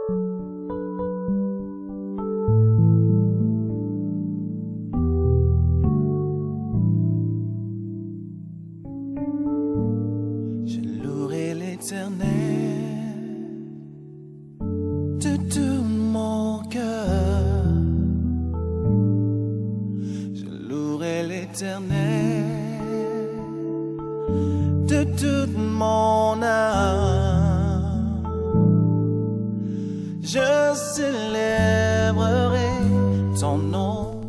Je louerai l'Éternel de tout mon cœur. Je louerai l'Éternel de toute mon âme. Je célébrerai ton nom.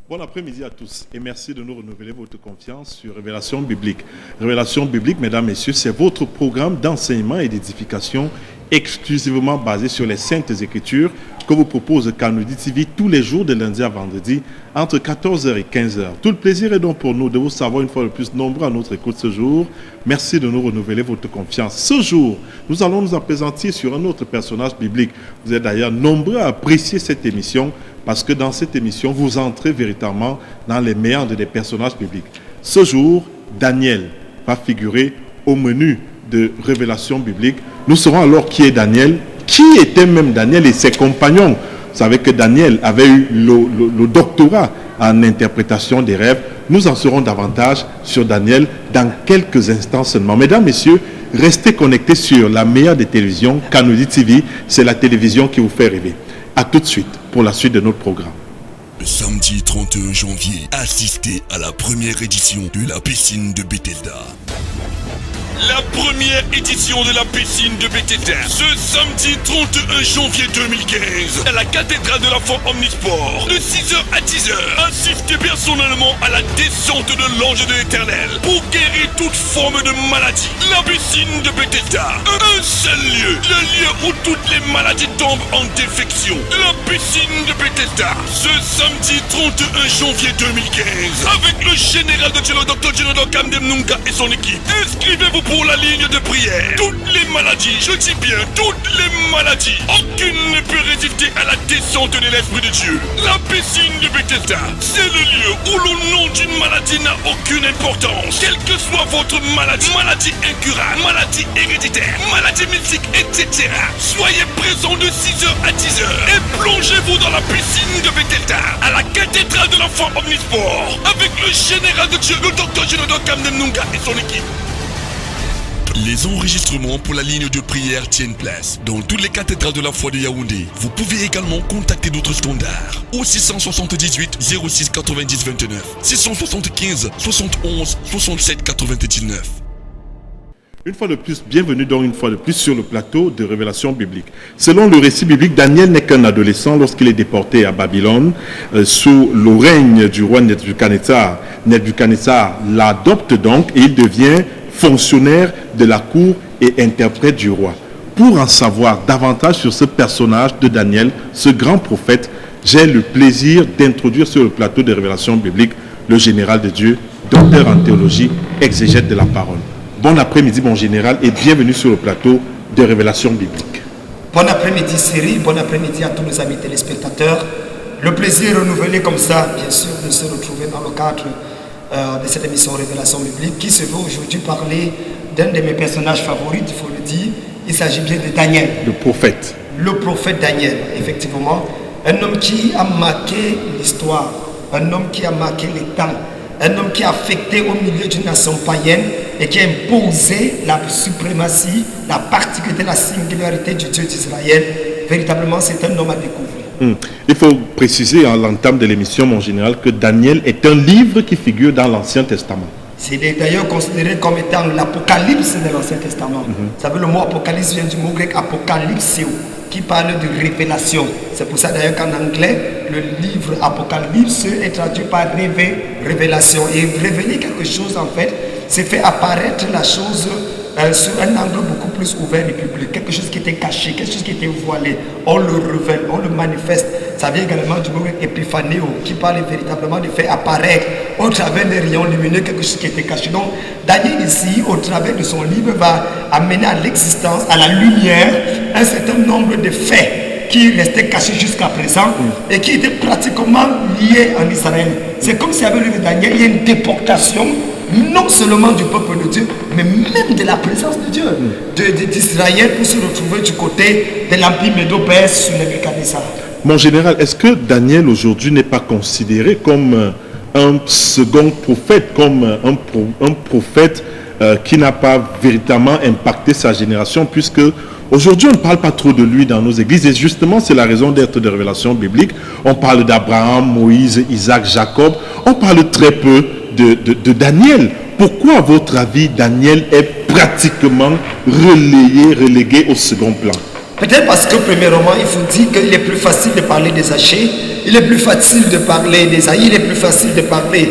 Bon après-midi à tous et merci de nous renouveler votre confiance sur Révélation Biblique. Révélation Biblique, mesdames, messieurs, c'est votre programme d'enseignement et d'édification exclusivement basé sur les Saintes Écritures que vous propose Kanoudi TV tous les jours de lundi à vendredi entre 14h et 15h. Tout le plaisir est donc pour nous de vous savoir une fois de plus nombreux à notre écoute ce jour. Merci de nous renouveler votre confiance. Ce jour, nous allons nous appesantir sur un autre personnage biblique. Vous êtes d'ailleurs nombreux à apprécier cette émission parce que dans cette émission, vous entrez véritablement dans les méandres des personnages bibliques. Ce jour, Daniel va figurer au menu de Révélation Biblique. Nous saurons alors qui est Daniel, qui était même Daniel et ses compagnons. Vous savez que Daniel avait eu le doctorat en interprétation des rêves. Nous en saurons davantage sur Daniel dans quelques instants seulement. Mesdames, messieurs, restez connectés sur la meilleure des télévisions, Kanoudi TV. C'est la télévision qui vous fait rêver. A tout de suite pour la suite de notre programme. Le samedi 31 janvier, assistez à la première édition de la piscine de Bethesda. La première édition de la piscine de Bethesda, ce samedi 31 janvier 2015, à la cathédrale de la foi Omnisport, de 6h à 10h, assistez personnellement à la descente de l'ange de l'Éternel pour guérir toute forme de maladie. La piscine de Bethesda, un seul lieu, le lieu où toutes les maladies tombent en défection. La piscine de Bethesda, ce samedi 31 janvier 2015, avec le général de Dieu, le Dr. Jonathan Kamdem Nunga et son équipe. Inscrivez-vous pour la ligne de prière. Toutes les maladies, je dis bien toutes les maladies, aucune ne peut résister à la descente de l'Esprit de Dieu. La piscine de Bethesda, c'est le lieu où le nom d'une maladie n'a aucune importance. Quelle que soit votre maladie, maladie incurable, maladie héréditaire, maladie mystique, etc. Soyez présents de 6h à 10h et plongez-vous dans la piscine de Bethesda, à la cathédrale de l'enfant Omnisport, avec le général de Dieu, le Dr. Jonathan Kamdem Nunga et son équipe. Les enregistrements pour la ligne de prière tiennent place dans toutes les cathédrales de la foi de Yaoundé. Vous pouvez également contacter d'autres standards au 678 06 90 29, 675 71 67 99. Une fois de plus, bienvenue donc une fois de plus sur le plateau de Révélation Biblique. Selon le récit biblique, Daniel n'est qu'un adolescent lorsqu'il est déporté à Babylone sous le règne du roi Nebuchadnezzar. Nebuchadnezzar l'adopte donc et il devient fonctionnaire de la cour et interprète du roi. Pour en savoir davantage sur ce personnage de Daniel, ce grand prophète, j'ai le plaisir d'introduire sur le plateau de Révélation Biblique le général de Dieu, docteur en théologie, exégète de la parole. Bon après-midi mon général et bienvenue sur le plateau de Révélation Biblique. Bon après-midi Cyril, bon après-midi à tous nos amis téléspectateurs. Le plaisir renouvelé comme ça, bien sûr, de se retrouver dans le cadre de cette émission Révélation Biblique qui se veut aujourd'hui parler d'un de mes personnages favoris, il faut le dire. Il s'agit bien de Daniel. Le prophète. Le prophète Daniel, effectivement. Un homme qui a marqué l'histoire, un homme qui a marqué les temps, un homme qui a affecté au milieu d'une nation païenne et qui a imposé la suprématie, la particularité, la singularité du Dieu d'Israël. Véritablement, c'est un homme à découvrir. Il faut préciser à l'entame de l'émission, mon général, que Daniel est un livre qui figure dans l'Ancien Testament. C'est d'ailleurs considéré comme étant l'Apocalypse de l'Ancien Testament. Vous savez, le mot Apocalypse vient du mot grec apocalypsio, qui parle de révélation. C'est pour ça d'ailleurs qu'en anglais, le livre Apocalypse est traduit par révélation. Et révéler quelque chose, en fait, c'est faire apparaître la chose sur un angle beaucoup plus ouvert et public, quelque chose qui était caché, quelque chose qui était voilé, on le révèle, on le manifeste. Ça vient également du mot épiphanéo, qui parle véritablement de faire apparaître au travers des rayons lumineux quelque chose qui était caché. Donc Daniel ici, au travers de son livre, va amener à l'existence, à la lumière, un certain nombre de faits qui restaient cachés jusqu'à présent et qui étaient pratiquement liés en Israël. C'est comme si avec le livre de Daniel, il y a une déportation non seulement du peuple de Dieu, mais même de la présence de Dieu, d'Israël, pour se retrouver du côté de l'Empire Médo-Perse sous Nebuchadnezzar. Mon général, est-ce que Daniel aujourd'hui n'est pas considéré comme un second prophète, comme un prophète qui n'a pas véritablement impacté sa génération, puisque aujourd'hui on ne parle pas trop de lui dans nos églises, et justement c'est la raison d'être de révélations bibliques. On parle d'Abraham, Moïse, Isaac, Jacob, on parle très peu de Daniel. Pourquoi à votre avis Daniel est pratiquement relégué au second plan? Peut-être parce que premièrement, il faut dire qu'il est plus facile de parler des Zachée, il est plus facile de parler d'Ésaïe, il est plus facile de parler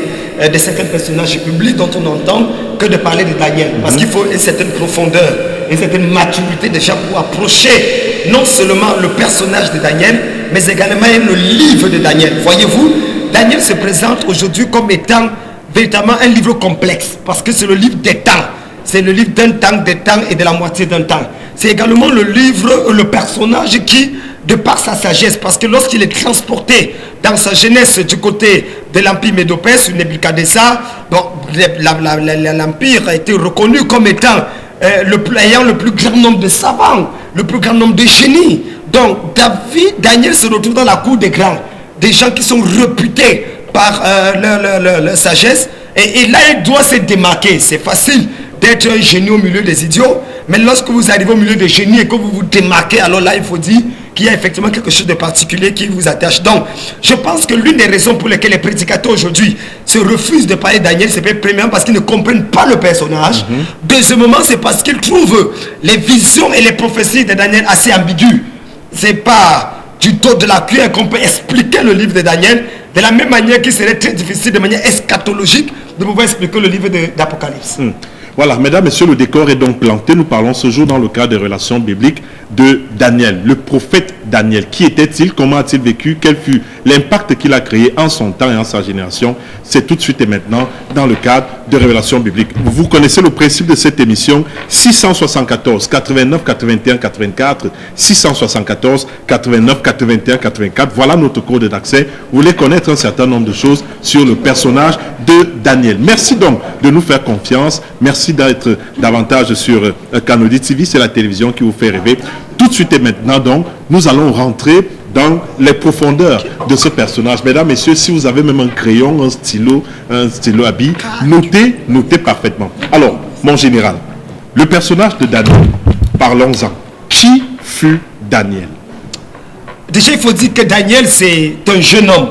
de certains personnages bibliques dont on entend que de parler de Daniel. Parce qu'il faut une certaine profondeur, une certaine maturité déjà pour approcher non seulement le personnage de Daniel, mais également le livre de Daniel. Voyez-vous, Daniel se présente aujourd'hui comme étant véritablement un livre complexe, parce que c'est le livre des temps. C'est le livre d'un temps, des temps et de la moitié d'un temps. C'est également le livre, le personnage qui, de par sa sagesse, parce que lorsqu'il est transporté dans sa jeunesse du côté de l'Empire Médo-Perse, Nebuchadnezzar, l'Empire a été reconnu comme étant ayant le plus grand nombre de savants, le plus grand nombre de génies. Donc Daniel se retrouve dans la cour des grands, des gens qui sont réputés par leur sagesse, et là il doit se démarquer. C'est facile d'être un génie au milieu des idiots, mais lorsque vous arrivez au milieu des génies et que vous vous démarquez, alors là il faut dire qu'il y a effectivement quelque chose de particulier qui vous attache. Donc je pense que l'une des raisons pour lesquelles les prédicateurs aujourd'hui se refusent de parler de Daniel, c'est premièrement parce qu'ils ne comprennent pas le personnage. Deuxièmement, c'est parce qu'ils trouvent les visions et les prophéties de Daniel assez ambiguës. C'est pas du dos de la cuillère qu'on peut expliquer le livre de Daniel, de la même manière qu'il serait très difficile de manière eschatologique de pouvoir expliquer le livre d'Apocalypse. Voilà, mesdames, messieurs, le décor est donc planté. Nous parlons ce jour dans le cadre des relations bibliques de Daniel, le prophète Daniel. Qui était-il? Comment a-t-il vécu? Quel fut l'impact qu'il a créé en son temps et en sa génération? C'est tout de suite et maintenant dans le cadre de révélations bibliques. Vous connaissez le principe de cette émission: 674 89 81 84, 674 89 81 84. Voilà notre code d'accès. Vous voulez connaître un certain nombre de choses sur le personnage de Daniel. Merci donc de nous faire confiance. Merci d'être davantage sur Canody TV. C'est la télévision qui vous fait rêver. Tout de suite et maintenant, donc, nous allons rentrer dans les profondeurs de ce personnage. Mesdames, messieurs, si vous avez même un crayon, un stylo à billes, notez parfaitement. Alors, mon général, le personnage de Daniel, parlons-en. Qui fut Daniel? Déjà, il faut dire que Daniel, c'est un jeune homme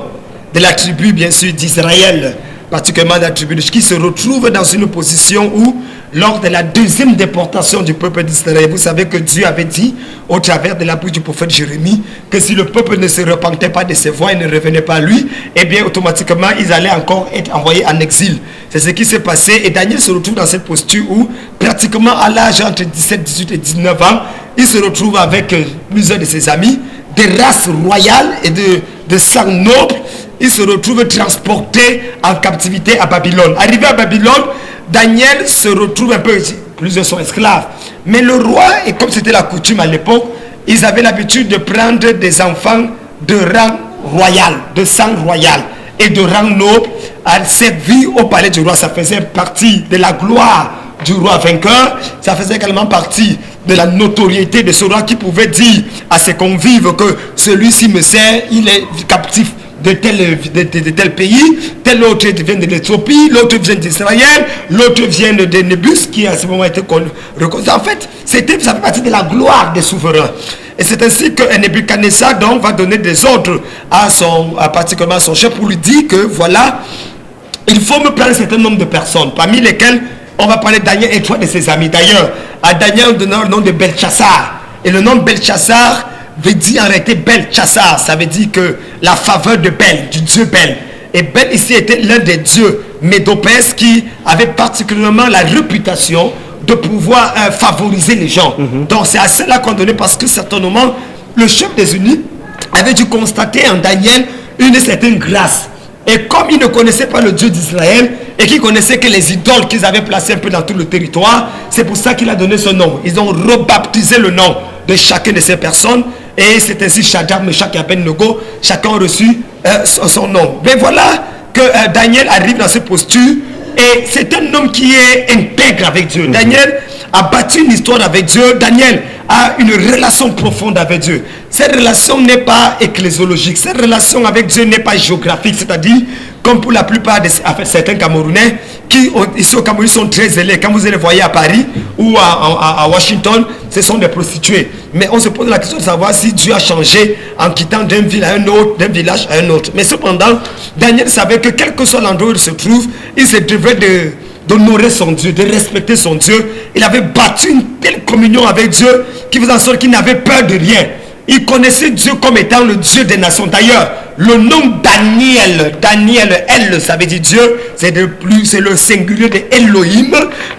de la tribu, bien sûr, d'Israël, particulièrement de la tribu qui se retrouve dans une position où, lors de la deuxième déportation du peuple d'Israël, vous savez que Dieu avait dit, au travers de la bouche du prophète Jérémie, que si le peuple ne se repentait pas de ses voies et ne revenait pas à lui, eh bien, automatiquement, ils allaient encore être envoyés en exil. C'est ce qui s'est passé, et Daniel se retrouve dans cette posture où, pratiquement à l'âge entre 17, 18 et 19 ans, il se retrouve avec plusieurs de ses amis, des races royales et de sang noble. Il se retrouve transporté en captivité à Babylone. Arrivé à Babylone, Daniel se retrouve un peu, plusieurs sont esclaves. Mais le roi, et comme c'était la coutume à l'époque, ils avaient l'habitude de prendre des enfants de rang royal, de sang royal et de rang noble, à servir au palais du roi. Ça faisait partie de la gloire du roi vainqueur. Ça faisait également partie de la notoriété de ce roi qui pouvait dire à ses convives que celui-ci me sert, il est captif de tel pays, tel autre vient de l'Éthiopie, l'autre vient d'Israël, l'autre vient de Nébus qui à ce moment était reconnu. En fait, ça fait partie de la gloire des souverains. Et c'est ainsi que Nebuchadnezzar donc va donner des ordres particulièrement à son chef pour lui dire que voilà, il faut me prendre un certain nombre de personnes, parmi lesquelles on va parler de Daniel et trois de ses amis. D'ailleurs, à Daniel on donne le nom de Belchassar. Et le nom Belchassar veut dire en réalité Belchassar, ça veut dire que la faveur de Bel, du dieu Bel. Et Bel ici était l'un des dieux Médo-Perse qui avait particulièrement la réputation de pouvoir favoriser les gens. Donc c'est à cela qu'on donnait, parce que certainement le chef des unis avait dû constater en Daniel une certaine grâce. Et comme il ne connaissait pas le Dieu d'Israël et qu'il connaissait que les idoles qu'ils avaient placées un peu dans tout le territoire, c'est pour ça qu'il a donné ce nom. Ils ont rebaptisé le nom de chacune de ces personnes, et c'est ainsi Shadrach, Meshach et Abednego, chacun a reçu son nom. Mais voilà que Daniel arrive dans cette posture Et c'est un homme qui est intègre avec Dieu. Daniel a bâti une histoire avec Dieu. Daniel a une relation profonde avec Dieu. Cette relation n'est pas ecclésiologique. Cette relation avec Dieu n'est pas géographique. C'est-à-dire, comme pour la plupart de certains Camerounais qui, ici au Cameroun, sont très zélés. Quand vous allez voyer à Paris ou à Washington, ce sont des prostituées. Mais on se pose la question de savoir si Dieu a changé en quittant d'une ville à un autre, d'un village à un autre. Mais cependant, Daniel savait que quel que soit l'endroit où il se trouve, il se devait d'honorer son Dieu, de respecter son Dieu. Il avait battu une telle communion avec Dieu qui faisait en sorte qu'il n'avait peur de rien. Il connaissait Dieu comme étant le Dieu des nations. D'ailleurs, le nom Daniel, elle, ça veut dire Dieu, c'est le singulier de Elohim.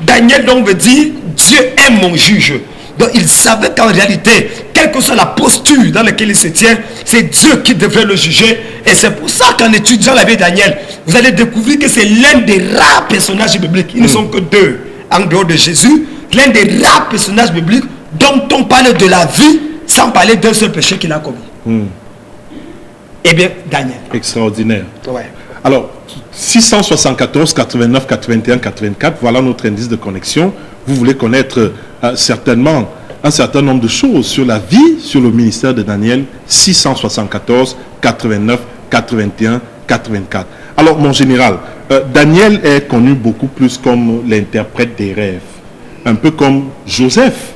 Daniel donc veut dire Dieu est mon juge. Donc il savait qu'en réalité, quelle que soit la posture dans laquelle il se tient, c'est Dieu qui devrait le juger. Et c'est pour ça qu'en étudiant la vie de Daniel, vous allez découvrir que c'est l'un des rares personnages bibliques. Ils ne sont que deux en dehors de Jésus. L'un des rares personnages bibliques dont on parle de la vie sans parler d'un seul péché qu'il a commis. Eh bien, Daniel. Extraordinaire. Ouais. Alors, 674, 89, 81, 84, voilà notre indice de connexion. Vous voulez connaître certainement un certain nombre de choses sur la vie, sur le ministère de Daniel. 674, 89, 81, 84. Alors, mon général, Daniel est connu beaucoup plus comme l'interprète des rêves. Un peu comme Joseph.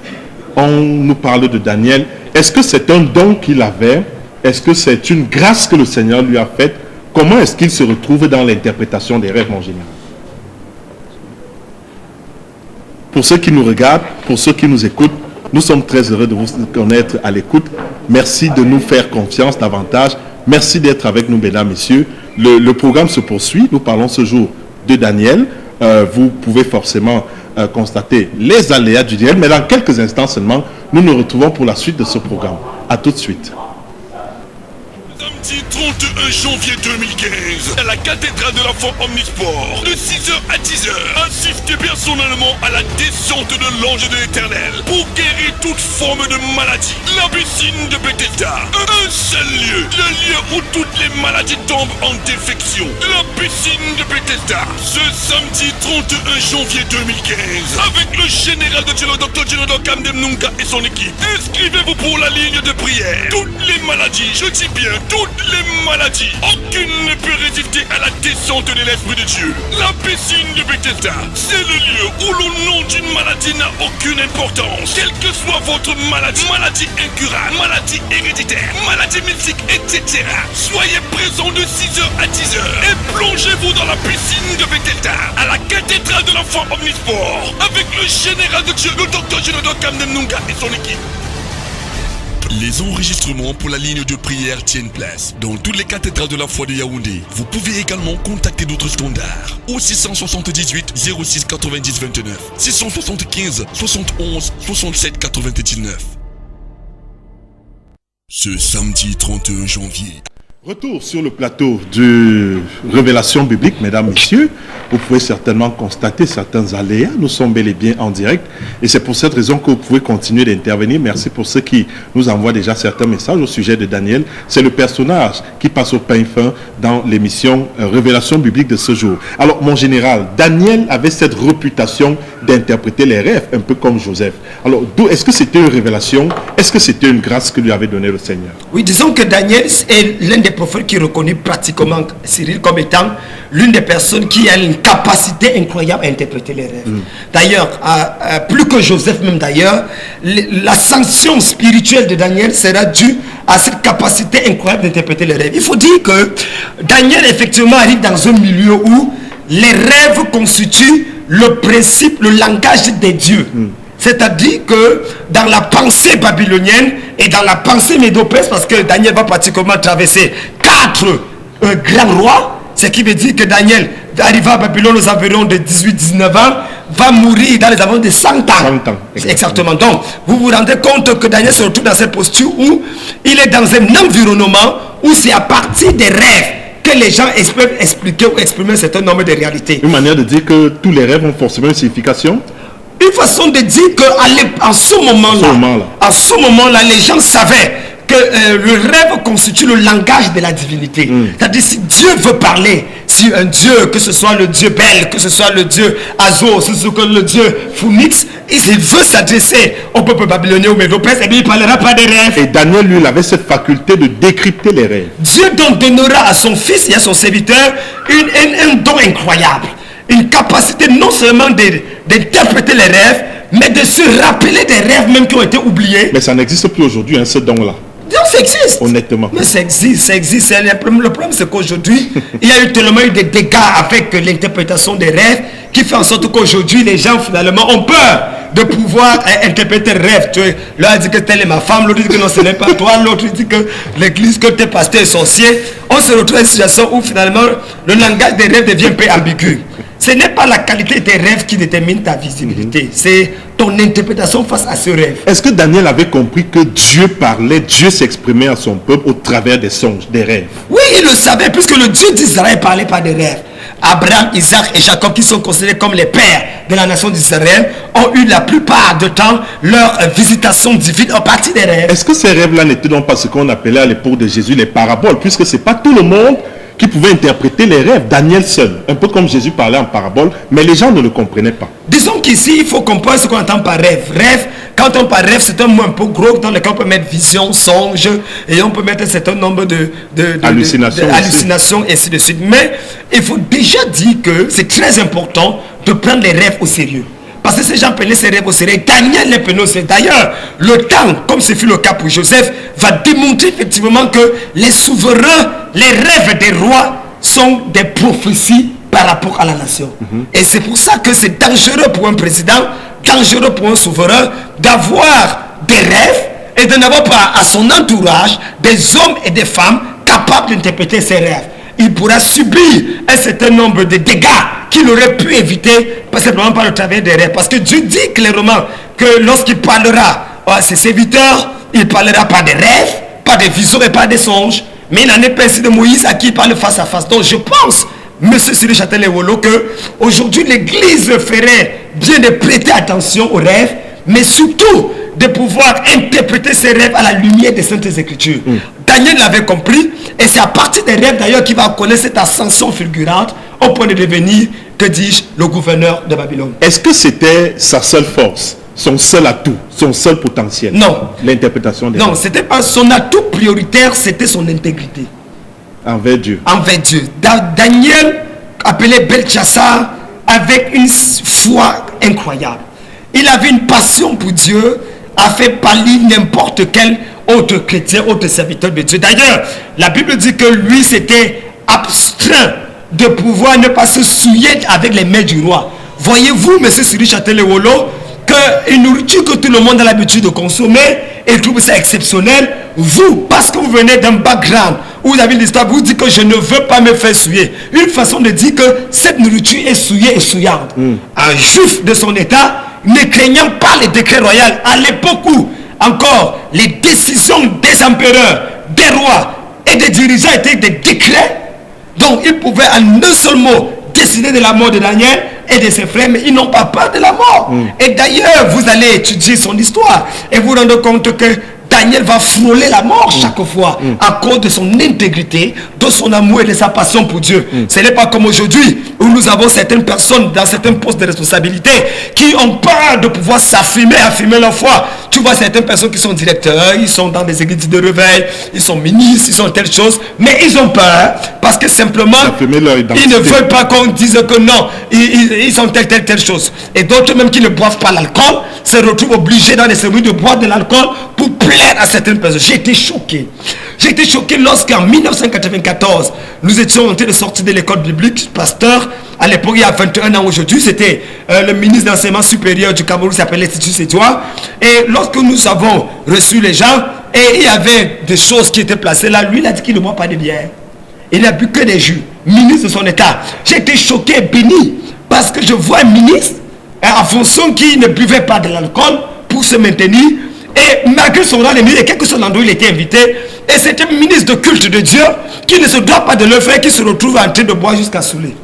On nous parle de Daniel. Est-ce que c'est un don qu'il avait? Est-ce que c'est une grâce que le Seigneur lui a faite? Comment est-ce qu'il se retrouve dans l'interprétation des rêves, mon général? Pour ceux qui nous regardent, pour ceux qui nous écoutent, nous sommes très heureux de vous connaître à l'écoute. Merci de nous faire confiance davantage. Merci d'être avec nous, mesdames, messieurs. Le programme se poursuit. Nous parlons ce jour de Daniel. Vous pouvez forcément constater les aléas du Daniel, mais dans quelques instants seulement, nous nous retrouvons pour la suite de ce programme. À tout de suite. Samedi 31 janvier 2015, à la cathédrale de l'enfant omnisport, de 6h à 10h, assistez personnellement à la descente de l'ange de l'Éternel pour guérir toute forme de maladie. La piscine de Bethesda, un seul lieu, le lieu où toutes les maladies tombent en défection. La piscine de Bethesda, ce samedi 31 janvier 2015, avec le général de Dieu, le Dr. Genodo Kamdem Nunga et son équipe. Inscrivez-vous pour la ligne de prière. Toutes les maladies, je dis bien toutes les maladies, aucune ne peut résister à la descente de l'Esprit de Dieu. La piscine de Bethesda, c'est le lieu où le nom d'une maladie n'a aucune importance. Quelle que soit votre maladie, maladie incurable, maladie héréditaire, maladie mystique, etc. Soyez présents de 6h à 10h et plongez-vous dans la piscine de Bethesda, à la cathédrale de l'enfant omnisport, avec le général de Dieu, le Dr. Genodo Kamdem Nunga et son équipe. Les enregistrements pour la ligne de prière tiennent place dans toutes les cathédrales de la foi de Yaoundé. Vous pouvez également contacter d'autres standards au 678 06 90 29, 675 71 67 99. Ce samedi 31 janvier. Retour sur le plateau de Révélation biblique, mesdames, messieurs. Vous pouvez certainement constater certains aléas. Nous sommes bel et bien en direct. Et c'est pour cette raison que vous pouvez continuer d'intervenir. Merci pour ceux qui nous envoient déjà certains messages au sujet de Daniel. C'est le personnage qui passe au pain fin dans l'émission Révélation biblique de ce jour. Alors, mon général, Daniel avait cette réputation d'interpréter les rêves, un peu comme Joseph. Alors, est-ce que c'était une révélation? Est-ce que c'était une grâce que lui avait donnée le Seigneur? Oui, disons que Daniel est l'un des prophètes qui est reconnu pratiquement Cyril comme étant l'une des personnes qui a une capacité incroyable à interpréter les rêves. D'ailleurs, plus que Joseph même d'ailleurs, l'ascension spirituelle de Daniel sera due à cette capacité incroyable d'interpréter les rêves. Il faut dire que Daniel effectivement arrive dans un milieu où les rêves constituent le principe, le langage des dieux. C'est-à-dire que dans la pensée babylonienne et dans la pensée médo-perse, parce que Daniel va pratiquement traverser 4 grands rois, ce qui veut dire que Daniel arriva à Babylone aux environs de 18-19 ans, va mourir dans les environs de 100 ans. 100 ans. Exactement. Donc, vous vous rendez compte que Daniel se retrouve dans cette posture où il est dans un environnement où c'est à partir des rêves que les gens peuvent expliquer ou exprimer un certain nombre de réalités. Une manière de dire que tous les rêves ont forcément une signification? Une façon de dire qu'en ce moment-là, les gens savaient que le rêve constitue le langage de la divinité. C'est-à-dire, si Dieu veut parler, si un Dieu, que ce soit le Dieu Bel, que ce soit le Dieu Azor, que ce soit le Dieu Phoenix, et s'il veut s'adresser au peuple babylonien ou Médo-Perse, eh bien, il ne parlera pas des rêves. Et Daniel, lui, il avait cette faculté de décrypter les rêves. Dieu donc donnera à son fils et à son serviteur un don incroyable. Une capacité non seulement d'interpréter les rêves, mais de se rappeler des rêves même qui ont été oubliés. Mais ça n'existe plus aujourd'hui, hein, ce don-là. Non, ça existe. Honnêtement. Mais ça existe. Le problème, c'est qu'aujourd'hui, il y a eu tellement eu de dégâts avec l'interprétation des rêves qui fait en sorte qu'aujourd'hui, les gens, finalement, ont peur de pouvoir interpréter le rêve. Tu vois, l'un dit que telle est ma femme, l'autre dit que non, ce n'est pas toi, l'autre dit que l'église, que tes pasteurs est sorcier. On se retrouve dans une situation où, finalement, le langage des rêves devient un peu ambigu. Ce n'est pas la qualité des rêves qui détermine ta visibilité. C'est ton interprétation face à ce rêve. Est-ce que Daniel avait compris que Dieu parlait, Dieu s'exprimait à son peuple au travers des songes, des rêves? Oui, il le savait, puisque le Dieu d'Israël parlait par des rêves. Abraham, Isaac et Jacob, qui sont considérés comme les pères de la nation d'Israël, ont eu la plupart du temps leur visitation divine en partie des rêves. Est-ce que ces rêves-là n'étaient donc pas ce qu'on appelait à l'époque de Jésus les paraboles, puisque ce n'est pas tout le monde qui pouvait interpréter les rêves, Daniel seul, un peu comme Jésus parlait en parabole, mais les gens ne le comprenaient pas. Disons qu'ici, il faut comprendre ce qu'on entend par rêve. Rêve, quand on parle rêve, c'est un mot un peu gros dans lequel on peut mettre vision, songe, et on peut mettre un certain nombre hallucinations et ainsi de suite. Mais il faut déjà dire que c'est très important de prendre les rêves au sérieux. Parce que ces gens prenaient ces rêves au sérieux. Daniel les prenait au sérieux. D'ailleurs, le temps, comme ce fut le cas pour Joseph, va démontrer effectivement que les souverains, les rêves des rois sont des prophéties par rapport à la nation. Et c'est pour ça que c'est dangereux pour un président, dangereux pour un souverain d'avoir des rêves et de n'avoir pas à son entourage des hommes et des femmes capables d'interpréter ces rêves. Il pourra subir un certain nombre de dégâts qu'il aurait pu éviter simplement par le travers des rêves. Parce que Dieu dit clairement que lorsqu'il parlera à ses serviteurs, il parlera pas des rêves, pas des visions et pas des songes. Mais il en est pas ainsi de Moïse à qui il parle face à face. Donc je pense, monsieur Cyril Châtelain-Wolo, que aujourd'hui l'église ferait bien de prêter attention aux rêves, mais surtout de pouvoir interpréter ces rêves à la lumière des Saintes Écritures. Daniel l'avait compris, et c'est à partir des rêves d'ailleurs qu'il va connaître cette ascension fulgurante au point de devenir, que dis-je, le gouverneur de Babylone. Est-ce que c'était sa seule force, son seul atout, son seul potentiel? Non. L'interprétation des Non, rêves. c'était pas son atout prioritaire, c'était son intégrité. Envers Dieu. Envers Dieu. Daniel, appelé Belchassar, avec une foi incroyable. Il avait une passion pour Dieu, a fait pâlir n'importe quel autre chrétien, autre serviteur de Dieu. D'ailleurs, la Bible dit que lui s'était abstrait de pouvoir ne pas se souiller avec les mains du roi. Voyez-vous, monsieur Cyril Châtelain-Wolo, qu'une nourriture que tout le monde a l'habitude de consommer, et trouve ça exceptionnel, vous, parce que vous venez d'un background où vous avez l'histoire, vous dites que je ne veux pas me faire souiller. Une façon de dire que cette nourriture est souillée et souillante. Un juif de son état, ne craignant pas les décrets royaux, à l'époque où encore les décisions des empereurs, des rois et des dirigeants étaient des décrets, donc ils pouvaient en un seul mot décider de la mort de Daniel et de ses frères, mais ils n'ont pas peur de la mort. Et d'ailleurs, vous allez étudier son histoire et vous rendre compte que Daniel va frôler la mort chaque fois à cause de son intégrité, de son amour et de sa passion pour Dieu. Ce n'est pas comme aujourd'hui où nous avons certaines personnes dans certains postes de responsabilité qui ont peur de pouvoir s'affirmer, affirmer leur foi. Tu vois certaines personnes qui sont directeurs, ils sont dans des églises de réveil, ils sont ministres, ils sont telle chose, mais ils ont peur parce que simplement ils ne veulent pas qu'on dise que non, ils sont telle chose. Et d'autres même qui ne boivent pas l'alcool se retrouvent obligés dans les cérémonies de boire de l'alcool pour plaire à certaines personnes. J'ai été choqué. J'ai été choqué lorsqu'en 1994, nous étions en train de sortir de l'école biblique, pasteur. À l'époque, il y a 21 ans aujourd'hui, c'était le ministre d'enseignement supérieur du Cameroun, qui s'appelait l'Institut Sédois. Et lorsque nous avons reçu les gens, et il y avait des choses qui étaient placées là, lui, il a dit qu'il ne boit pas de bière. Il n'a bu que des jus, ministre de son état. J'ai été choqué, béni, parce que je vois un ministre, en fonction qui ne buvait pas de l'alcool pour se maintenir. Et malgré son rang de ministre, et quel que soit l'endroit où il était invité, et c'était un ministre de culte de Dieu qui ne se doit pas de le faire, qui se retrouve en train de boire jusqu'à saouler.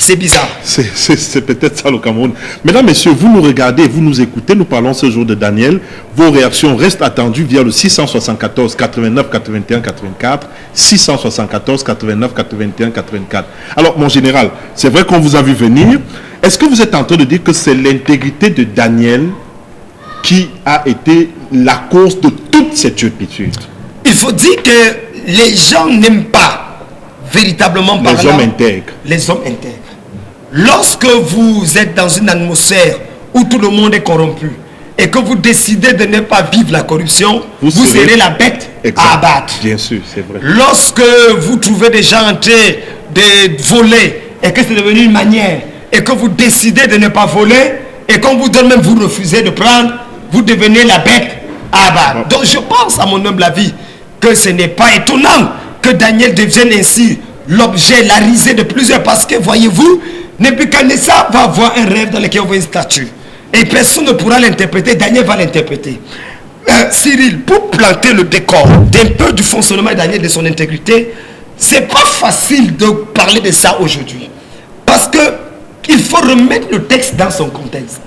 C'est bizarre. C'est peut-être ça le Cameroun. Mesdames, messieurs, vous nous regardez, vous nous écoutez, nous parlons ce jour de Daniel. Vos réactions restent attendues via le 674 89 81 84, 674 89 81 84. Alors, mon général, c'est vrai qu'on vous a vu venir. Est-ce que vous êtes en train de dire que c'est l'intégrité de Daniel qui a été la cause de toute cette turpitude? Il faut dire que les gens n'aiment pas véritablement les hommes intègres. Les hommes intègres. Lorsque vous êtes dans une atmosphère où tout le monde est corrompu et que vous décidez de ne pas vivre la corruption, vous serez la bête à abattre. Bien sûr, c'est vrai. Lorsque vous trouvez des gens en train de voler et que c'est devenu une manière et que vous décidez de ne pas voler et qu'on vous donne même, vous refusez de prendre, vous devenez la bête à abattre. Donc je pense à mon humble avis que ce n'est pas étonnant que Daniel devienne ainsi l'objet, la risée de plusieurs, parce que voyez-vous, Nebuchadnezzar va avoir un rêve dans lequel on voit une statue. Et personne ne pourra l'interpréter, Daniel va l'interpréter. Cyril, pour planter le décor d'un peu du fonctionnement de Daniel, de son intégrité, c'est pas facile de parler de ça aujourd'hui. Parce que il faut remettre le texte dans son contexte.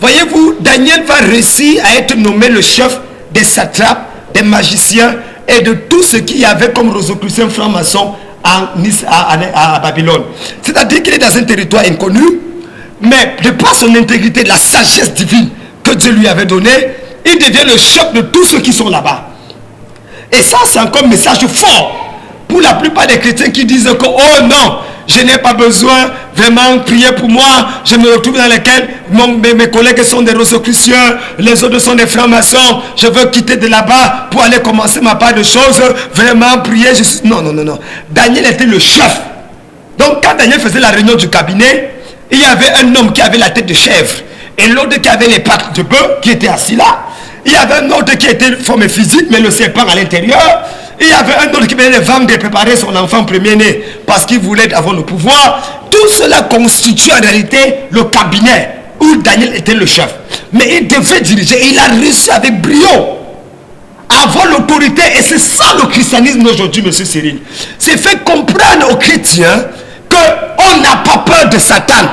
Voyez-vous, Daniel va réussir à être nommé le chef des satrapes, des magiciens et de tout ce qu'il y avait comme rosicruciens francs-maçons à Babylone. C'est-à-dire qu'il est dans un territoire inconnu, mais de par son intégrité, la sagesse divine que Dieu lui avait donnée, il devient le chef de tous ceux qui sont là-bas. Et ça, c'est encore un message fort pour la plupart des chrétiens qui disent que, oh non, je n'ai pas besoin vraiment prier pour moi. Je me retrouve dans lesquels mes collègues sont des rosicruciens, les autres sont des francs-maçons. Je veux quitter de là-bas pour aller commencer ma part de choses. Vraiment prier. Non. Daniel était le chef. Donc quand Daniel faisait la réunion du cabinet, il y avait un homme qui avait la tête de chèvre et l'autre qui avait les pattes de bœuf qui était assis là. Il y avait un autre qui était formé physique mais le serpent à l'intérieur. Il y avait un autre qui venait vendre de préparer son enfant premier-né parce qu'il voulait avoir le pouvoir. Tout cela constitue en réalité le cabinet où Daniel était le chef. Mais il devait diriger et il a réussi avec brio à avoir l'autorité. Et c'est ça le christianisme d'aujourd'hui, monsieur Cyril. C'est fait comprendre aux chrétiens qu'on n'a pas peur de Satan.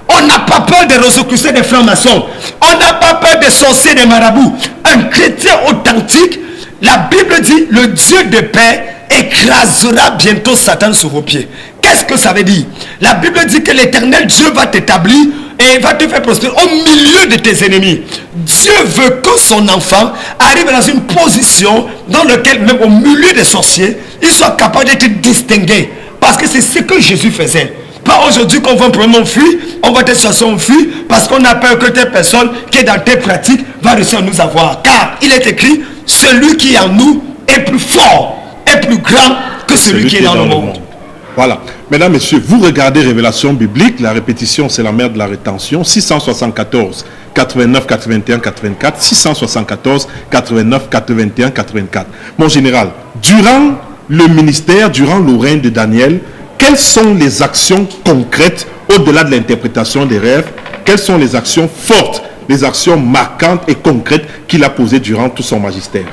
On n'a pas peur des rosicruciens, des francs-maçons. On n'a pas peur des sorciers, des marabouts. Un chrétien authentique, la Bible dit, le Dieu de paix écrasera bientôt Satan sous vos pieds. Qu'est-ce que ça veut dire? La Bible dit que l'éternel Dieu va t'établir et va te faire prospérer au milieu de tes ennemis. Dieu veut que son enfant arrive dans une position dans laquelle, même au milieu des sorciers, il soit capable d'être distingué. Parce que c'est ce que Jésus faisait. Pas aujourd'hui qu'on voit un problème, on fuit, on voit des situations, on fuit, parce qu'on a peur que telle personne qui est dans telle pratique va réussir à nous avoir. Car il est écrit, celui qui est en nous est plus fort, est plus grand que celui qui est dans le monde. Voilà. Mesdames, messieurs, vous regardez Révélation biblique, la répétition c'est la mère de la rétention, 674 89 81 84, 674 89 81 84. Mon général, durant le ministère, durant le règne de Daniel, quelles sont les actions concrètes au-delà de l'interprétation des rêves? Quelles sont les actions fortes, les actions marquantes et concrètes qu'il a posées durant tout son magistère?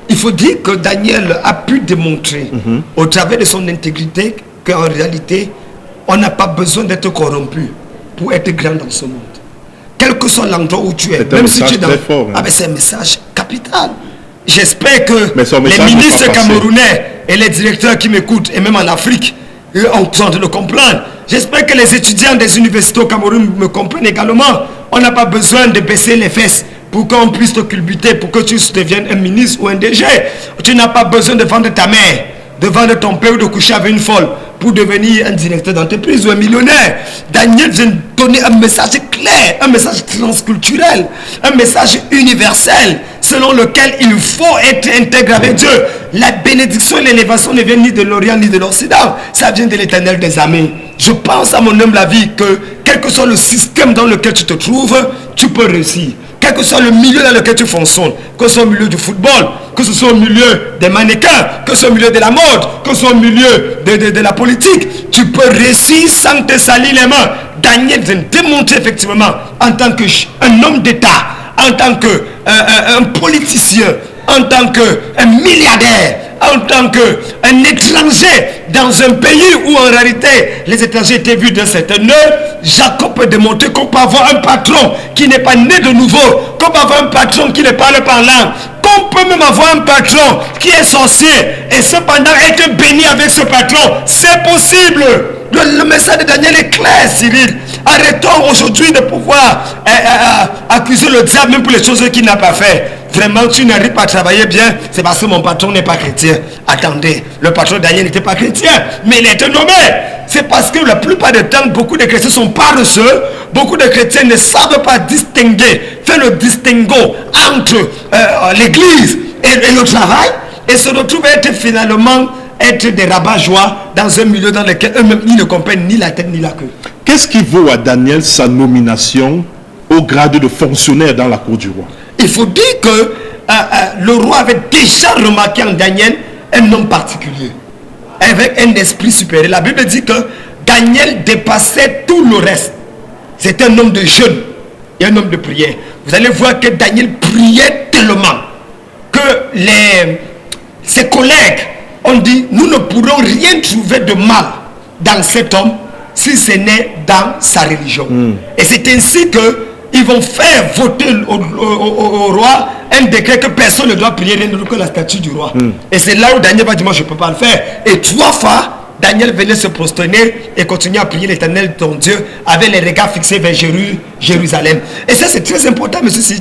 Il faut dire que Daniel a pu démontrer au travers de son intégrité qu'en réalité, on n'a pas besoin d'être corrompu pour être grand dans ce monde. Quel que soit l'endroit où tu es, même si tu es dans... fort, hein? Ah ben c'est un message capital. J'espère que les ministres camerounais et les directeurs qui m'écoutent, et même en Afrique, eux ont besoin de le comprendre. J'espère que les étudiants des universités au Cameroun me comprennent également. On n'a pas besoin de baisser les fesses pour qu'on puisse te culbuter, pour que tu deviennes un ministre ou un DG. Tu n'as pas besoin de vendre ta mère, de vendre ton père ou de coucher avec une folle pour devenir un directeur d'entreprise ou un millionnaire. Daniel vient donner un message clair, un message transculturel, un message universel selon lequel il faut être intègre avec Dieu. La bénédiction et l'élévation ne viennent ni de l'Orient ni de l'Occident, ça vient de l'Éternel des armées. Je pense à mon humble avis que quel que soit le système dans lequel tu te trouves, tu peux réussir. Quel que soit le milieu dans lequel tu fonctionnes, que ce soit au milieu du football, que ce soit au milieu des mannequins, que ce soit au milieu de la mode, que ce soit au milieu de la politique, tu peux réussir sans te salir les mains. Daniel vient démontrer effectivement en tant qu'un homme d'État, en tant qu'un politicien, en tant qu'un milliardaire, en tant qu'un étranger dans un pays où en réalité les étrangers étaient vus d'un certain heure, Jacob peut démontrer qu'on peut avoir un patron qui n'est pas né de nouveau, qu'on peut avoir un patron qui ne parle pas langue, qu'on peut même avoir un patron qui est sorcier et cependant être béni avec ce patron. C'est possible. Le message de Daniel est clair, Cyril. Arrêtons aujourd'hui de pouvoir accuser le diable même pour les choses qu'il n'a pas fait. Vraiment, tu n'arrives pas à travailler bien, c'est parce que mon patron n'est pas chrétien. Attendez, le patron Daniel n'était pas chrétien, mais il était nommé. C'est parce que la plupart du temps, beaucoup de chrétiens sont paresseux. Beaucoup de chrétiens ne savent pas distinguer, faire le distinguo entre l'église et le travail, et se retrouvent à être finalement des rabat-joie dans un milieu dans lequel eux-mêmes ils ne comprennent ni la tête ni la queue. Qu'est-ce qui vaut à Daniel sa nomination au grade de fonctionnaire dans la cour du roi? Il faut dire que le roi avait déjà remarqué en Daniel un homme particulier, avec un esprit supérieur. La Bible dit que Daniel dépassait tout le reste. C'était un homme de jeûne et un homme de prière. Vous allez voir que Daniel priait tellement que ses collègues ont dit, nous ne pourrons rien trouver de mal dans cet homme si ce n'est dans sa religion. Et c'est ainsi qu'ils vont faire voter au roi un décret que personne ne doit prier rien d'autre que la statue du roi. Et c'est là où Daniel va dire, moi je ne peux pas le faire. Et 3 fois, Daniel venait se prosterner et continuer à prier l'Éternel ton Dieu avec les regards fixés vers Jérusalem. Et ça c'est très important, monsieur Sidi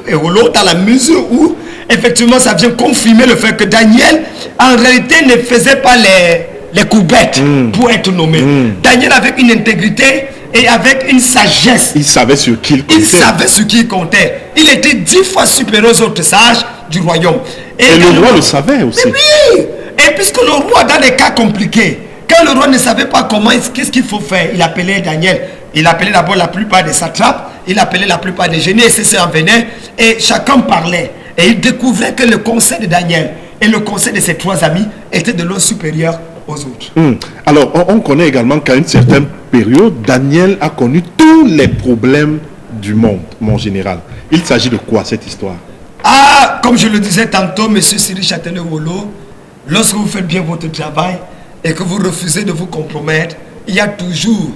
Eolo, dans la mesure où effectivement ça vient confirmer le fait que Daniel en réalité ne faisait pas les coupettes pour être nommé. Daniel avec une intégrité et avec une sagesse. Il savait sur qui il comptait. Il savait sur qui il comptait. Il était 10 fois supérieur aux autres sages du royaume. Et le roi le savait aussi. Oui. Et puisque le roi, dans des cas compliqués, quand le roi ne savait pas comment, qu'est-ce qu'il faut faire, il appelait Daniel. Il appelait d'abord la plupart des satrapes, il appelait la plupart des génies, et ceux en venaient, et chacun parlait. Et il découvrait que le conseil de Daniel et le conseil de ses 3 amis étaient de l'ordre supérieur aux autres. Alors, on connaît également qu'à une certaine période, Daniel a connu tous les problèmes du monde, mon général. Il s'agit de quoi, cette histoire? Ah, comme je le disais tantôt, monsieur Cyril Châtelet-Wolo, lorsque vous faites bien votre travail et que vous refusez de vous compromettre, il y a toujours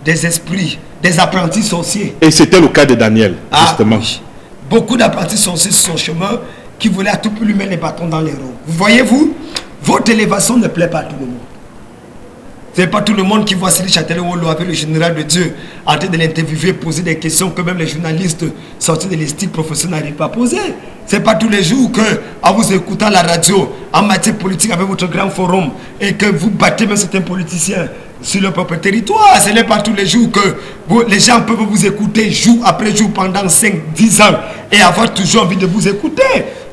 des esprits, des apprentis sorciers. Et c'était le cas de Daniel, justement. Oui. Beaucoup d'apprentis sorciers sur son chemin qui voulaient à tout prix lui mettre les bâtons dans les roues. Vous voyez-vous, votre élévation ne plaît pas à tout le monde. Ce n'est pas tout le monde qui voit Cyril Châtelet-Wolo avec le général de Dieu en train de l'interviewer, poser des questions que même les journalistes sortis de l'estime professionnelle n'arrivent pas à poser. Ce n'est pas tous les jours que, en vous écoutant la radio, en matière politique avec votre grand forum, et que vous battez même certains politiciens sur leur propre territoire. Ce n'est pas tous les jours que les gens peuvent vous écouter jour après jour pendant 5-10 ans et avoir toujours envie de vous écouter.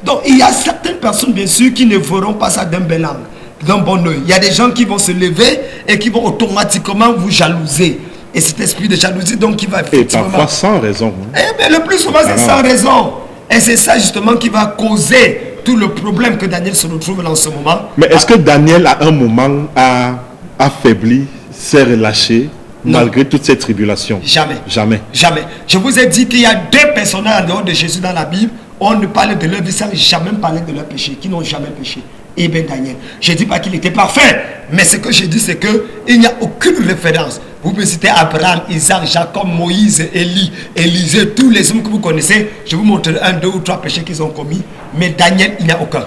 Donc il y a certaines personnes bien sûr qui ne feront pas ça d'un bel angle, d'un bon oeil. Il y a des gens qui vont se lever et qui vont automatiquement vous jalouser. Et cet esprit de jalousie donc qui va effectivement... Et parfois sans raison. Eh bien le plus souvent c'est sans raison. Et c'est ça justement qui va causer tout le problème que Daniel se retrouve dans ce moment. Mais est-ce que Daniel à un moment a affaibli, s'est relâché malgré toutes ces tribulations? Jamais. Jamais. Jamais. Je vous ai dit qu'il y a 2 personnages en dehors de Jésus dans la Bible. On ne parle de leur vie sans jamais parler de leur péché, qui n'ont jamais péché. Et bien Daniel, je ne dis pas qu'il était parfait, mais ce que je dis c'est qu'il n'y a aucune référence. Vous me citez Abraham, Isaac, Jacob, Moïse, Élie, Élisée, tous les hommes que vous connaissez. Je vous montrerai 1, 2 ou 3 péchés qu'ils ont commis. Mais Daniel, il n'y a aucun.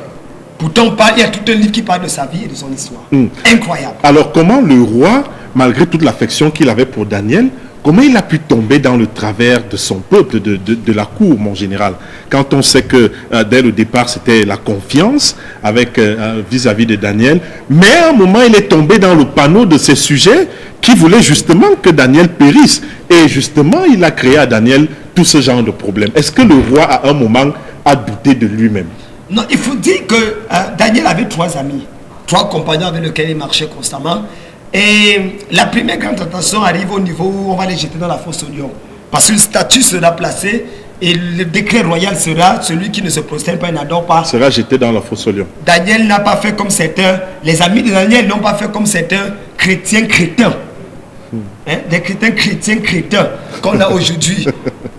Pourtant, il y a tout un livre qui parle de sa vie et de son histoire. Incroyable. Alors, comment le roi, malgré toute l'affection qu'il avait pour Daniel, comment il a pu tomber dans le travers de son peuple, de la cour, mon général? Quand on sait que dès le départ, c'était la confiance avec vis-à-vis de Daniel. Mais à un moment, il est tombé dans le panneau de ces sujets qui voulaient justement que Daniel périsse. Et justement, il a créé à Daniel tout ce genre de problèmes. Est-ce que le roi, à un moment, a douté de lui-même? Non, il faut dire que Daniel avait 3 amis, 3 compagnons avec lesquels il marchait constamment. Et la première grande tentation arrive au niveau où on va les jeter dans la fosse au lion. Parce qu'une statue sera placée et le décret royal sera celui qui ne se prosterne pas et n'adore pas. Sera jeté dans la fosse au lion. Daniel n'a pas fait comme certains, les amis de Daniel n'ont pas fait comme certains chrétiens. Des chrétiens crétins qu'on a aujourd'hui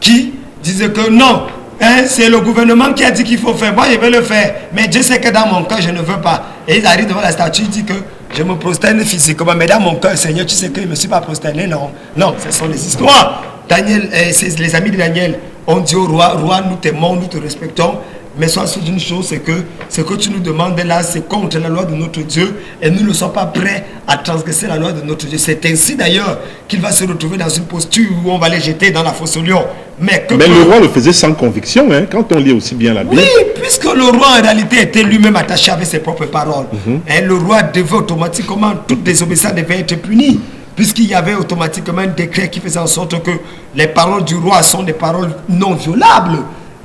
qui disaient que non, Hein, c'est le gouvernement qui a dit qu'il faut faire. Moi, je vais le faire. Mais Dieu sait que dans mon cœur, je ne veux pas. Et ils arrivent devant la statue, ils disent que je me prosterne physiquement. Mais dans mon cœur, Seigneur, tu sais que je ne me suis pas prosterné. Non, non, ce sont les histoires. Daniel, les amis de Daniel ont dit au roi, roi, nous t'aimons, nous te respectons. Mais sois sûr d'une chose, c'est que ce que tu nous demandes là, c'est contre la loi de notre Dieu. Et nous ne sommes pas prêts à transgresser la loi de notre Dieu. C'est ainsi d'ailleurs qu'il va se retrouver dans une posture où on va les jeter dans la fosse au lion. Mais le roi le faisait sans conviction, hein, quand on lit aussi bien la Bible. Oui, puisque le roi en réalité était lui-même attaché avec ses propres paroles. Et le roi devait automatiquement, toute désobéissance devait être punie. Puisqu'il y avait automatiquement un décret qui faisait en sorte que les paroles du roi sont des paroles non violables.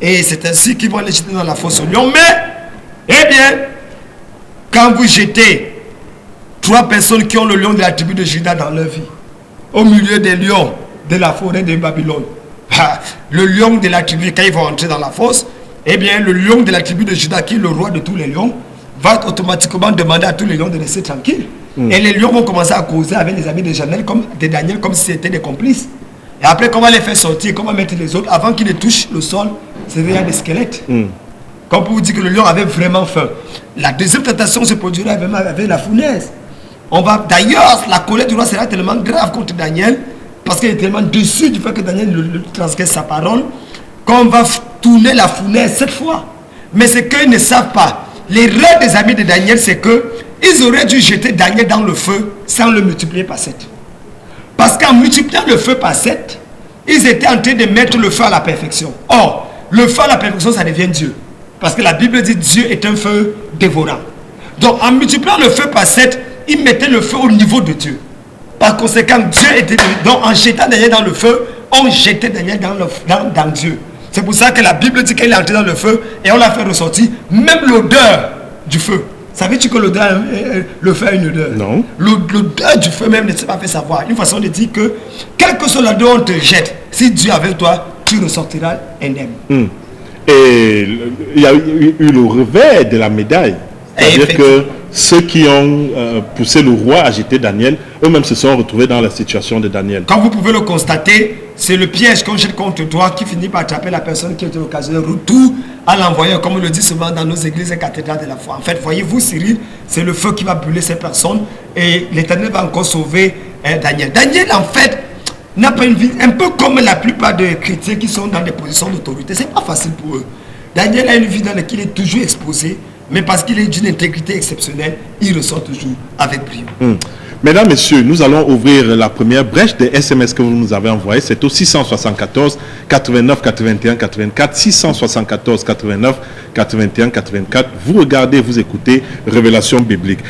Et c'est ainsi qu'ils vont les jeter dans la fosse au lion. Mais, eh bien, quand vous jetez 3 personnes qui ont le lion de la tribu de Juda dans leur vie, au milieu des lions de la forêt de Babylone, le lion de la tribu, quand ils vont entrer dans la fosse, eh bien, le lion de la tribu de Juda, qui est le roi de tous les lions, va automatiquement demander à tous les lions de rester tranquilles. Et les lions vont commencer à causer avec les amis de Daniel comme si c'était des complices. Et après, comment les faire sortir, comment mettre les autres, avant qu'ils ne touchent le sol, c'est déjà des squelettes. Comme pour vous dire que le lion avait vraiment faim. La deuxième tentation se produira avec la fournaise. D'ailleurs, la colère du roi sera tellement grave contre Daniel, parce qu'il est tellement déçu du fait que Daniel le transgresse sa parole, qu'on va tourner la fournaise 7 fois. Mais ce qu'ils ne savent pas, l'erreur des amis de Daniel, c'est que ils auraient dû jeter Daniel dans le feu sans le multiplier par 7. Parce qu'en multipliant le feu par 7, ils étaient en train de mettre le feu à la perfection. Or, le feu à la perfection, ça devient Dieu. Parce que la Bible dit Dieu est un feu dévorant. Donc, en multipliant le feu par 7, ils mettaient le feu au niveau de Dieu. Par conséquent, Dieu était... Donc, en jetant Daniel dans le feu, on jetait Daniel dans Dieu. C'est pour ça que la Bible dit qu'il est entré dans le feu et on l'a fait ressortir. Même l'odeur du feu. Savais-tu que l'odeur, le feu a une odeur? Non. L'odeur du feu même ne s'est pas fait savoir. Une façon de dire que, quel que soit l'odeur on te jette, si Dieu est avec toi, tu ressortiras indemne. Et il y a eu le revers de la médaille. C'est-à-dire que ceux qui ont poussé le roi à jeter Daniel, eux-mêmes se sont retrouvés dans la situation de Daniel. Comme vous pouvez le constater, c'est le piège qu'on jette contre toi qui finit par attraper la personne qui était occasionnée. Retour à l'envoyeur, comme on le dit souvent dans nos églises et cathédrales de la foi. En fait, voyez-vous, Cyril, c'est le feu qui va brûler ces personnes et l'Éternel va encore sauver Daniel. Daniel, en fait, n'a pas une vie, un peu comme la plupart des chrétiens qui sont dans des positions d'autorité. C'est pas facile pour eux. Daniel a une vie dans laquelle il est toujours exposé, mais parce qu'il est d'une intégrité exceptionnelle, il ressort toujours avec brio. Mesdames, Messieurs, nous allons ouvrir la première brèche des SMS que vous nous avez envoyés. C'est au 674 89 81 84, 674 89 81 84. Vous regardez, vous écoutez Révélation biblique.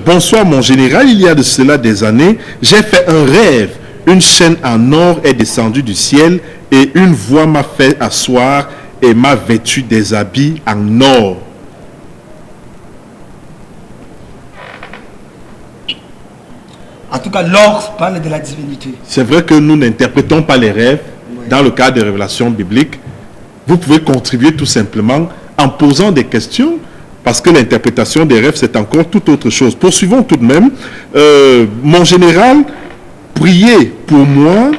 Bonsoir mon général, il y a de cela des années, j'ai fait un rêve. Une chaîne en or est descendue du ciel et une voix m'a fait asseoir et m'a vêtu des habits en or. En tout cas, l'or parle de la divinité. C'est vrai que nous n'interprétons pas les rêves dans le cadre de révélations bibliques. Vous pouvez contribuer tout simplement en posant des questions, parce que l'interprétation des rêves, c'est encore toute autre chose. Poursuivons tout de même. Mon général, priez pour moi,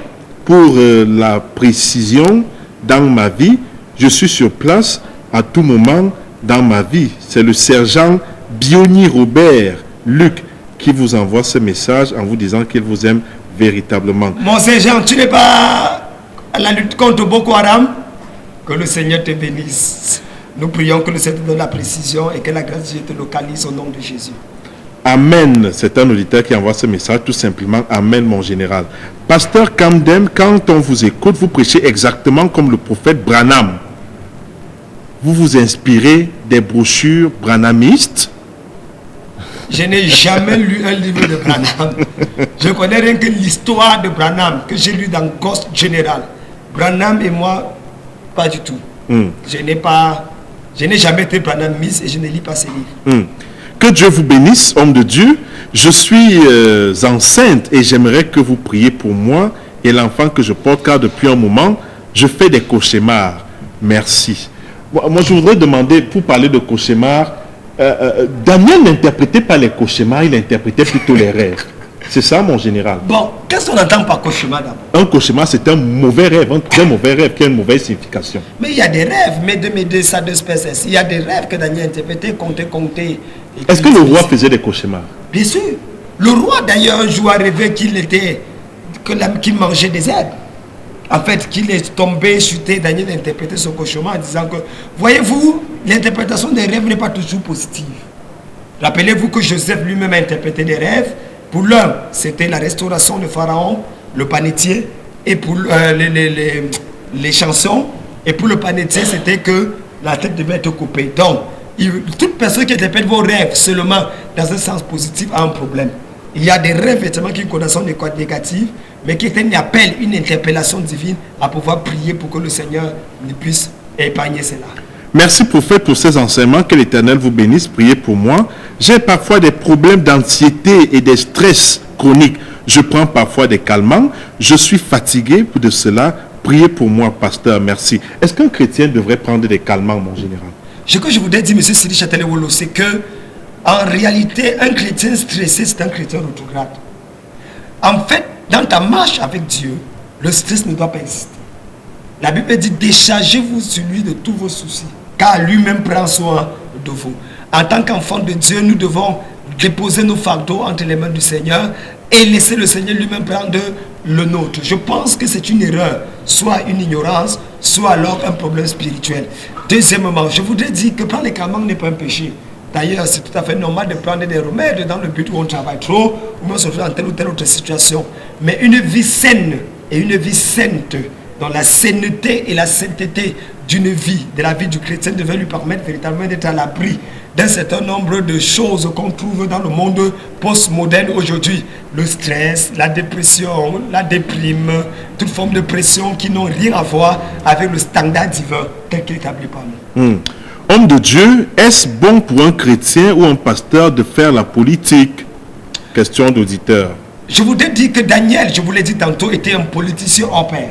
pour la précision dans ma vie. Je suis sur place à tout moment dans ma vie. C'est le sergent Bioni Robert Luc qui vous envoie ce message en vous disant qu'il vous aime véritablement. Mon sergent, tu n'es pas à la lutte contre Boko Haram? Que le Seigneur te bénisse. Nous prions que le Seigneur te donne la précision et que la grâce de Dieu te localise au nom de Jésus. Amen. C'est un auditeur qui envoie ce message tout simplement. Amen, mon général. Pasteur Kamdem, quand on vous écoute, vous prêchez exactement comme le prophète Branham. Vous vous inspirez des brochures branhamistes? Je n'ai jamais lu un livre de Branham. Je connais rien que l'histoire de Branham que j'ai lu dans Ghost General. Branham et moi, pas du tout. Je n'ai jamais été Branhamiste et je ne lis pas ces livres. Que Dieu vous bénisse, homme de Dieu. Je suis enceinte et j'aimerais que vous priez pour moi et l'enfant que je porte, car depuis un moment, je fais des cauchemars. Merci. Moi, je voudrais demander, pour parler de cauchemars, Daniel n'interprétait pas les cauchemars, il interprétait plutôt les rêves. C'est ça, mon général. Bon, qu'est-ce qu'on entend par cauchemar d'abord? Un cauchemar, c'est un mauvais rêve, un très mauvais rêve qui a une mauvaise signification. Mais il y a des rêves, mais de ça deux espèces. Il y a des rêves que Daniel interprétait, comptait. Est-ce que le roi faisait des cauchemars? Bien sûr. Le roi, d'ailleurs, un jour a rêvé qu'il mangeait des herbes. En fait, qu'il est tombé, chuté. Daniel a interprété son cauchemar en disant que, voyez-vous, l'interprétation des rêves n'est pas toujours positive. Rappelez-vous que Joseph lui-même a interprété des rêves. Pour l'un, c'était la restauration de Pharaon, le panetier, et pour les chansons. Et pour le panetier, c'était que la tête devait être coupée. Donc, toute personne qui interprète vos rêves seulement dans un sens positif a un problème. Il y a des rêves effectivement qui ont une connotation négative, mais qui appellent une interpellation divine à pouvoir prier pour que le Seigneur puisse épargner cela. Merci prophète pour ces enseignements, que l'Éternel vous bénisse, priez pour moi. J'ai parfois des problèmes d'anxiété et des stress chroniques. Je prends parfois des calmants, je suis fatigué pour de cela. Priez pour moi, pasteur, merci. Est-ce qu'un chrétien devrait prendre des calmants, mon général? Ce que je voudrais dire, M. Siri Chatelewolo, c'est que en réalité, un chrétien stressé, c'est un chrétien rétrograde. En fait, dans ta marche avec Dieu, le stress ne doit pas exister. La Bible dit, déchargez-vous sur lui de tous vos soucis, car lui-même prend soin de vous. En tant qu'enfant de Dieu, nous devons déposer nos fardeaux entre les mains du Seigneur et laisser le Seigneur lui-même prendre le nôtre. Je pense que c'est une erreur, soit une ignorance, soit alors un problème spirituel. Deuxièmement, je voudrais dire que prendre les calmants n'est pas un péché. D'ailleurs, c'est tout à fait normal de prendre des remèdes dans le but où on travaille trop, ou on se trouve dans telle ou telle autre situation. Mais une vie saine et une vie sainte, dans la sainteté et la sainteté d'une vie, de la vie du chrétien, devait lui permettre véritablement d'être à l'abri d'un certain nombre de choses qu'on trouve dans le monde postmoderne aujourd'hui. Le stress, la dépression, la déprime, toute forme de pression qui n'ont rien à voir avec le standard divin tel qu'il est établi par nous. Homme de Dieu, est-ce bon pour un chrétien ou un pasteur de faire la politique? Question d'auditeur. Je voudrais dire que Daniel, je vous l'ai dit tantôt, était un politicien hors pair.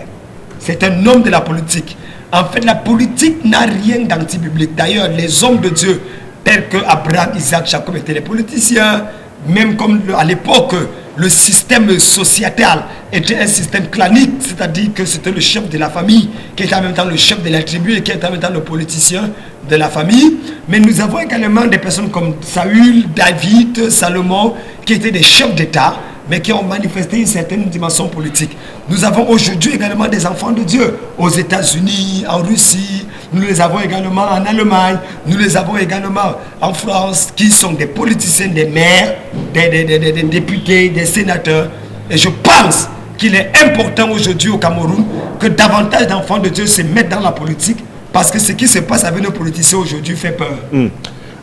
C'est un homme de la politique. En fait, la politique n'a rien d'anti-biblique. D'ailleurs, les hommes de Dieu, tels que Abraham, Isaac, Jacob étaient des politiciens, même comme à l'époque, le système sociétal était un système clanique, c'est-à-dire que c'était le chef de la famille qui était en même temps le chef de la tribu et qui était en même temps le politicien de la famille. Mais nous avons également des personnes comme Saül, David, Salomon, qui étaient des chefs d'État, mais qui ont manifesté une certaine dimension politique. Nous avons aujourd'hui également des enfants de Dieu aux États-Unis, en Russie, nous les avons également en Allemagne, nous les avons également en France, qui sont des politiciens, des maires, des députés, des sénateurs. Et je pense qu'il est important aujourd'hui au Cameroun que davantage d'enfants de Dieu se mettent dans la politique, parce que ce qui se passe avec nos politiciens aujourd'hui fait peur.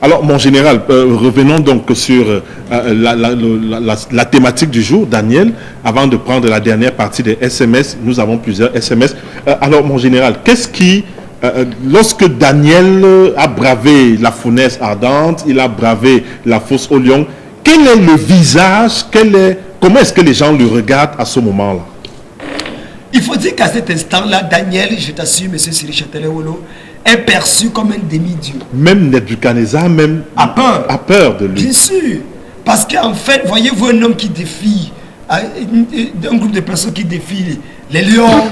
Alors, mon général, revenons donc sur la thématique du jour, Daniel. Avant de prendre la dernière partie des SMS, nous avons plusieurs SMS. Alors, mon général, qu'est-ce qui... lorsque Daniel a bravé la fournaise ardente, il a bravé la fosse au lion, quel est le visage, comment est-ce que les gens le regardent à ce moment-là? Il faut dire qu'à cet instant-là, Daniel, je t'assure, M. Siri Chatelewolo, est perçu comme un demi-dieu. Même Nebuchadnezzar a peur de lui. Bien sûr. Parce qu'en fait, voyez-vous un homme qui défie, un groupe de personnes qui défient les lions,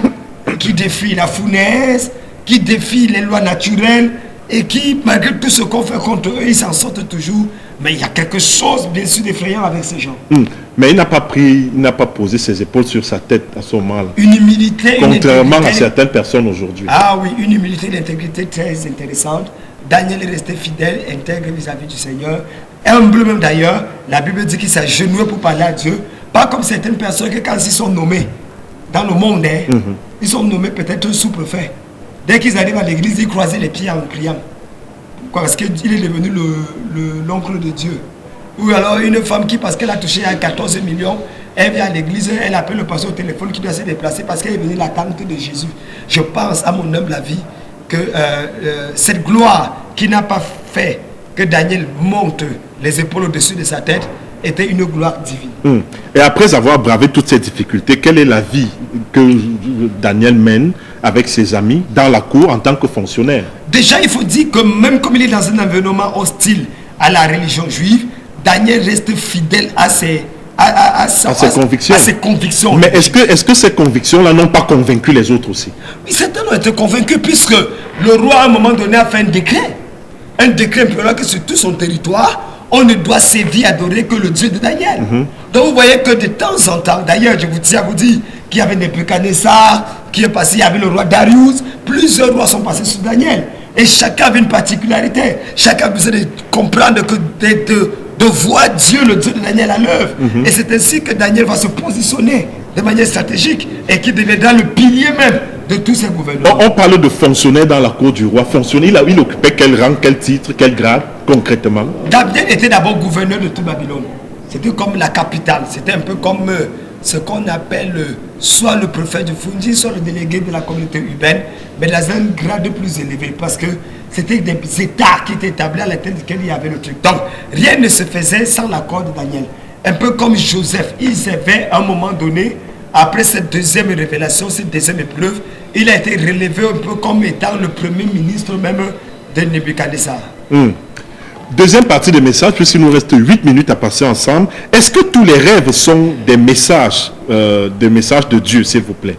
qui défient la fournaise, qui défient les lois naturelles, et qui, malgré tout ce qu'on fait contre eux, ils s'en sortent toujours. Mais il y a quelque chose, bien sûr, d'effrayant avec ces gens. Mais il n'a pas posé ses épaules sur sa tête à ce moment-là. Une humilité, contrairement à certaines personnes aujourd'hui. Ah oui, une humilité, une intégrité très intéressante. Daniel est resté fidèle, intègre vis-à-vis du Seigneur. Humble même d'ailleurs. La Bible dit qu'il s'est agenouillé pour parler à Dieu. Pas comme certaines personnes que quand ils sont nommés dans le monde, ils sont nommés peut-être sous-préfet. Dès qu'ils arrivent à l'église, ils croisent les pieds en priant. Pourquoi? Parce qu'il est devenu l'oncle de Dieu. Ou alors une femme qui, parce qu'elle a touché à 14 millions, elle vient à l'église, elle appelle le pasteur au téléphone qui doit se déplacer parce qu'elle est venue la tante de Jésus. Je pense, à mon humble avis, que cette gloire qui n'a pas fait que Daniel monte les épaules au-dessus de sa tête était une gloire divine. Et après avoir bravé toutes ces difficultés, quelle est la vie que Daniel mène avec ses amis dans la cour en tant que fonctionnaire? Déjà, il faut dire que même comme il est dans un environnement hostile à la religion juive, Daniel reste fidèle à ses convictions. À ses convictions. Mais est-ce que ces convictions-là n'ont pas convaincu les autres aussi? Oui, certains ont été convaincus puisque le roi à un moment donné a fait un décret. Un décret impérial que sur tout son territoire, on ne doit servir et adorer que le Dieu de Daniel. Donc vous voyez que de temps en temps, d'ailleurs je vous tiens à vous dire qu'il y avait Nebuchadnezzar qui est passé, il y avait le roi Darius, plusieurs rois sont passés sur Daniel. Et chacun avait une particularité. Chacun a besoin de comprendre que de voir Dieu, le Dieu de Daniel à l'œuvre. Et c'est ainsi que Daniel va se positionner de manière stratégique et qui deviendra le pilier même de tous ces gouvernements. On parle de fonctionnaire dans la cour du roi. Fonctionnaire, il occupait quel rang, quel titre, quel grade concrètement? Daniel était d'abord gouverneur de tout Babylone. C'était comme la capitale. C'était un peu comme ce qu'on appelle soit le prophète du Fundi, soit le délégué de la communauté urbaine, mais dans un grade plus élevé, parce que c'était des états qui étaient établis à la tête duquel il y avait le truc. Donc, rien ne se faisait sans l'accord de Daniel. Un peu comme Joseph, ils avaient à un moment donné, après cette deuxième révélation, cette deuxième épreuve, il a été relevé un peu comme étant le premier ministre même de Nebuchadnezzar. Deuxième partie des messages, puisqu'il nous reste 8 minutes à passer ensemble. Est-ce que tous les rêves sont des messages de Dieu, s'il vous plaît?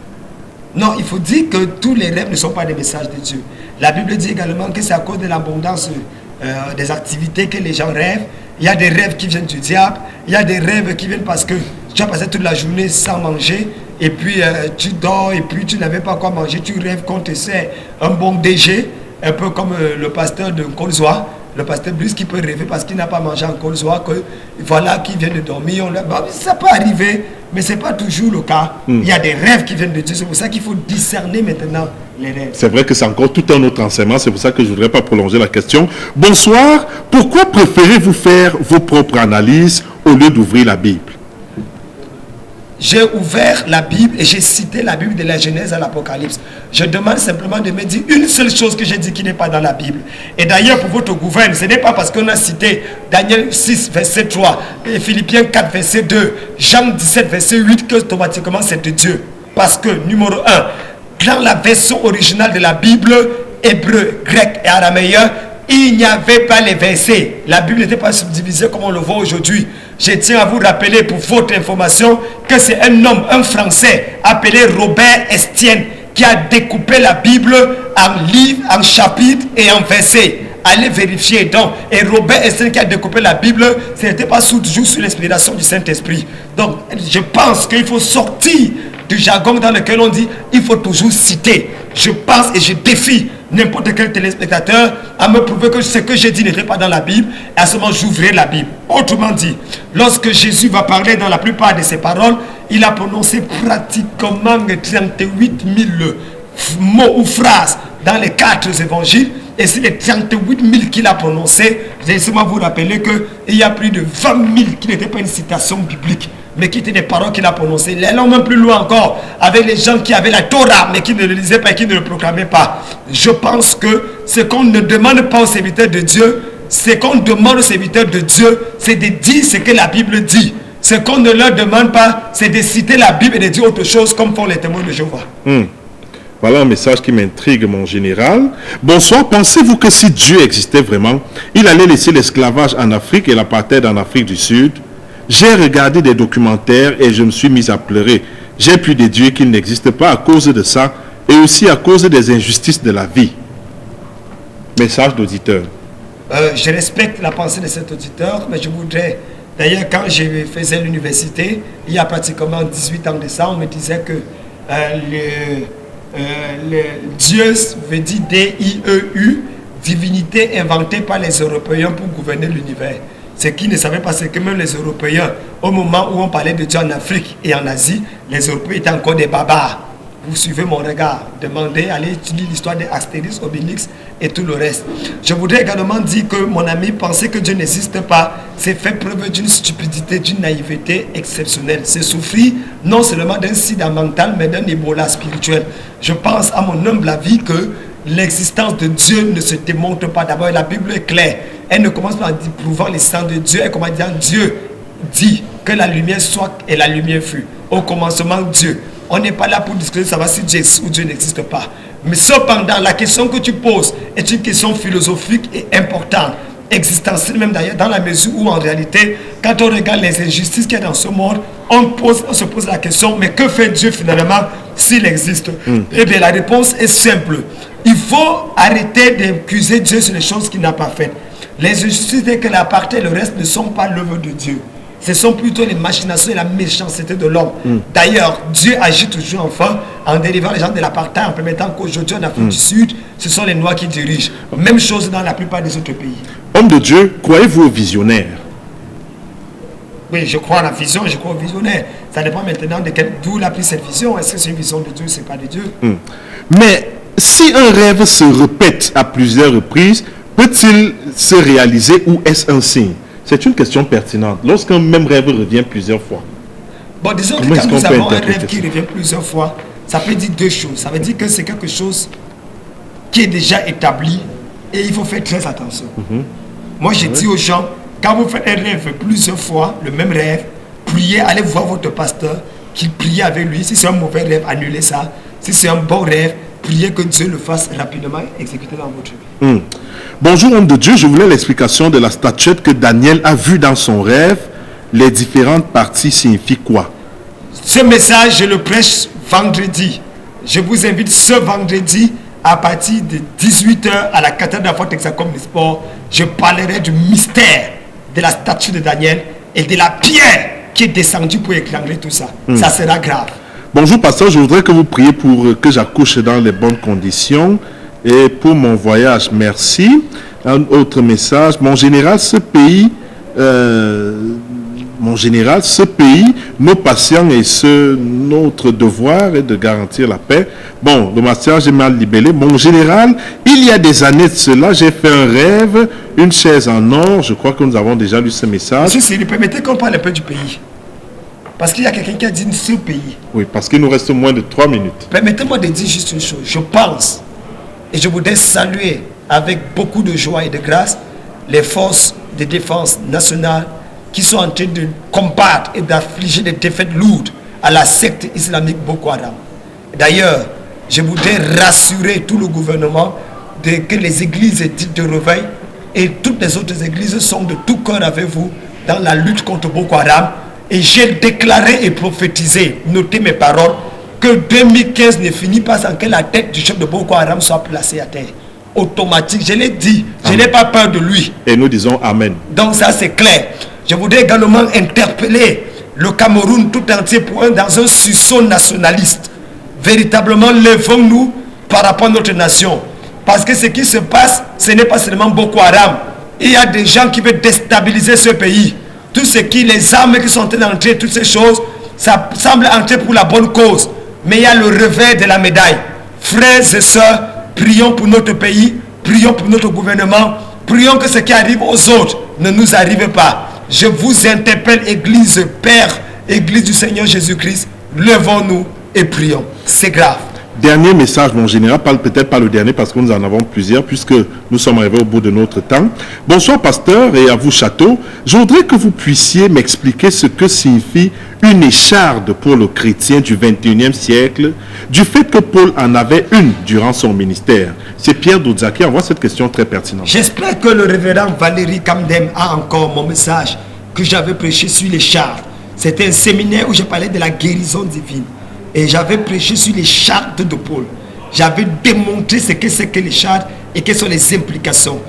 Non, il faut dire que tous les rêves ne sont pas des messages de Dieu. La Bible dit également que c'est à cause de l'abondance des activités que les gens rêvent. Il y a des rêves qui viennent du diable. Il y a des rêves qui viennent parce que tu as passé toute la journée sans manger. Et puis tu dors et puis tu n'avais pas quoi manger. Tu rêves qu'on te sert un bon DG. Un peu comme le pasteur de Colzois. Le pasteur Bruce qui peut rêver parce qu'il n'a pas mangé en Colzois. Que voilà, qui vient de dormir. Ça peut arriver, mais ce n'est pas toujours le cas. Il y a des rêves qui viennent de Dieu. C'est pour ça qu'il faut discerner maintenant les rêves. C'est vrai que c'est encore tout un autre enseignement. C'est pour ça que je ne voudrais pas prolonger la question. Bonsoir. Pourquoi préférez-vous faire vos propres analyses au lieu d'ouvrir la Bible? J'ai ouvert la Bible et j'ai cité la Bible de la Genèse à l'Apocalypse. Je demande simplement de me dire une seule chose que j'ai dit qui n'est pas dans la Bible. Et d'ailleurs, pour votre gouvernement, ce n'est pas parce qu'on a cité Daniel 6, verset 3, et Philippiens 4, verset 2, Jean 17, verset 8, que automatiquement c'est de Dieu. Parce que, numéro 1, dans la version originale de la Bible, hébreu, grec et araméen, il n'y avait pas les versets. La Bible n'était pas subdivisée comme on le voit aujourd'hui. Je tiens à vous rappeler pour votre information que c'est un homme, un Français appelé Robert Estienne qui a découpé la Bible en livres, en chapitres et en versets. Allez vérifier donc. Et Robert Estienne qui a découpé la Bible, ce n'était pas toujours sous l'inspiration du Saint-Esprit. Donc je pense qu'il faut sortir du jargon dans lequel on dit il faut toujours citer. Je pense et je défie n'importe quel téléspectateur à me prouver que ce que j'ai dit n'était pas dans la Bible, et à ce moment j'ouvrirai la Bible. Autrement dit, lorsque Jésus va parler dans la plupart de ses paroles, il a prononcé pratiquement 38 000 mots ou phrases dans les 4 évangiles. Et c'est les 38 000 qu'il a prononcés. Laissez-moi vous rappeler qu'il y a plus de 20 000 qui n'étaient pas une citation biblique, mais qui étaient des paroles qu'il a prononcées. Les allons même plus loin encore, avec les gens qui avaient la Torah, mais qui ne le lisaient pas et qui ne le proclamaient pas. Je pense que ce qu'on ne demande pas aux serviteurs de Dieu, ce qu'on demande aux serviteurs de Dieu, c'est de dire ce que la Bible dit. Ce qu'on ne leur demande pas, c'est de citer la Bible et de dire autre chose, comme font les témoins de Jéhovah. Voilà un message qui m'intrigue, mon général. Bonsoir, pensez-vous que si Dieu existait vraiment, il allait laisser l'esclavage en Afrique et l'apartheid en Afrique du Sud? J'ai regardé des documentaires et je me suis mis à pleurer. J'ai pu déduire qu'il n'existe pas à cause de ça et aussi à cause des injustices de la vie. Message d'auditeur. Je respecte la pensée de cet auditeur, mais je voudrais... D'ailleurs, quand je faisais l'université, il y a pratiquement 18 ans de ça, on me disait que Dieu veut dire D-I-E-U, divinité inventée par les Européens pour gouverner l'univers. Ce qui ne savaient pas, c'est que même les Européens, au moment où on parlait de Dieu en Afrique et en Asie, les Européens étaient encore des barbares. Vous suivez mon regard. Demandez, allez étudier l'histoire des Astérix, Obélix et tout le reste. Je voudrais également dire que mon ami pensait que Dieu n'existe pas. C'est fait preuve d'une stupidité, d'une naïveté exceptionnelle. C'est souffrir non seulement d'un sida mental, mais d'un Ebola spirituel. Je pense à mon humble avis que l'existence de Dieu ne se démontre pas. D'abord, la Bible est claire. Elle ne commence pas en prouvant l'existence de Dieu. Elle commence en disant Dieu dit que la lumière soit et la lumière fut. Au commencement, Dieu. On n'est pas là pour discuter de savoir si Dieu existe ou Dieu n'existe pas. Mais cependant, la question que tu poses est une question philosophique et importante. existentielle même d'ailleurs, dans la mesure où en réalité, quand on regarde les injustices qu'il y a dans ce monde, on se pose la question, mais que fait Dieu finalement s'il existe? Eh bien la réponse est simple. Il faut arrêter d'accuser Dieu sur les choses qu'il n'a pas faites. Les injustices que l'apartheid et le reste ne sont pas l'œuvre de Dieu. Ce sont plutôt les machinations et la méchanceté de l'homme. D'ailleurs, Dieu agit toujours enfin en délivrant les gens de l'apartheid, en permettant qu'aujourd'hui en Afrique du Sud, ce sont les Noirs qui dirigent. Même chose dans la plupart des autres pays. Homme de Dieu, croyez-vous aux visionnaires? Oui, je crois à la vision, je crois au visionnaire. Ça dépend maintenant de d'où il a pris cette vision. Est-ce que c'est une vision de Dieu, c'est pas de Dieu? Mais si un rêve se répète à plusieurs reprises, peut-il se réaliser ou est-ce un signe? C'est une question pertinente. Lorsqu'un même rêve revient plusieurs fois. Bon, disons que quand nous avons un rêve qui revient plusieurs fois, ça peut dire deux choses. Ça veut dire que c'est quelque chose qui est déjà établi et il faut faire très attention. Moi, je dis aux gens, quand vous faites un rêve plusieurs fois, le même rêve, priez, allez voir votre pasteur, qu'il prie avec lui. Si c'est un mauvais rêve, annulez ça. Si c'est un bon rêve, priez que Dieu le fasse rapidement exécuter dans votre vie. Bonjour homme de Dieu, je voulais l'explication de la statuette que Daniel a vue dans son rêve. Les différentes parties signifient quoi? Ce message, je le prêche vendredi. Je vous invite ce vendredi à partir de 18h à la cathédrale Fort Texacom du Sport. Je parlerai du mystère de la statue de Daniel et de la pierre qui est descendue pour éclairer tout ça. Ça sera grave. Bonjour pasteur, je voudrais que vous priez pour que j'accouche dans les bonnes conditions et pour mon voyage, merci. Un autre message, mon général, ce pays, nos patients et notre devoir est de garantir la paix. Bon, le message est mal libellé. Mon général, il y a des années de cela, j'ai fait un rêve, une chaise en or, je crois que nous avons déjà lu ce message. Monsieur Siri, permettez qu'on parle un peu du pays. Parce qu'il y a quelqu'un qui a dit ce pays. Oui, parce qu'il nous reste moins de 3 minutes. Permettez-moi de dire juste une chose. Je pense, et je voudrais saluer avec beaucoup de joie et de grâce les forces de défense nationale qui sont en train de combattre et d'affliger des défaites lourdes à la secte islamique Boko Haram. D'ailleurs, je voudrais rassurer tout le gouvernement que les églises dites de réveil et toutes les autres églises sont de tout cœur avec vous dans la lutte contre Boko Haram. Et j'ai déclaré et prophétisé, notez mes paroles, que 2015 ne finit pas sans que la tête du chef de Boko Haram soit placée à terre. Automatique, je l'ai dit, je n'ai pas peur de lui. Et nous disons Amen. Donc ça c'est clair. Je voudrais également interpeller le Cameroun tout entier dans un sursaut nationaliste. Véritablement, levons-nous par rapport à notre nation. Parce que ce qui se passe, ce n'est pas seulement Boko Haram. Il y a des gens qui veulent déstabiliser ce pays. Tout ce qui, les armes qui sont en train d'entrer, toutes ces choses, ça semble entrer pour la bonne cause. Mais il y a le revers de la médaille. Frères et sœurs, prions pour notre pays, prions pour notre gouvernement, prions que ce qui arrive aux autres ne nous arrive pas. Je vous interpelle, Église Père, Église du Seigneur Jésus-Christ, levons-nous et prions. C'est grave. Dernier message, mon général, peut-être pas le dernier parce que nous en avons plusieurs puisque nous sommes arrivés au bout de notre temps. Bonsoir pasteur et à vous Château. Je voudrais que vous puissiez m'expliquer ce que signifie une écharde pour le chrétien du 21e siècle, du fait que Paul en avait une durant son ministère. C'est Pierre Doudzak qui envoie cette question très pertinente. J'espère que le révérend Valérie Kamdem a encore mon message que j'avais prêché sur l'écharde. C'était un séminaire où je parlais de la guérison divine. Et j'avais prêché sur les chartes de Paul. J'avais démontré ce que c'est que les chartes et quelles sont les implications.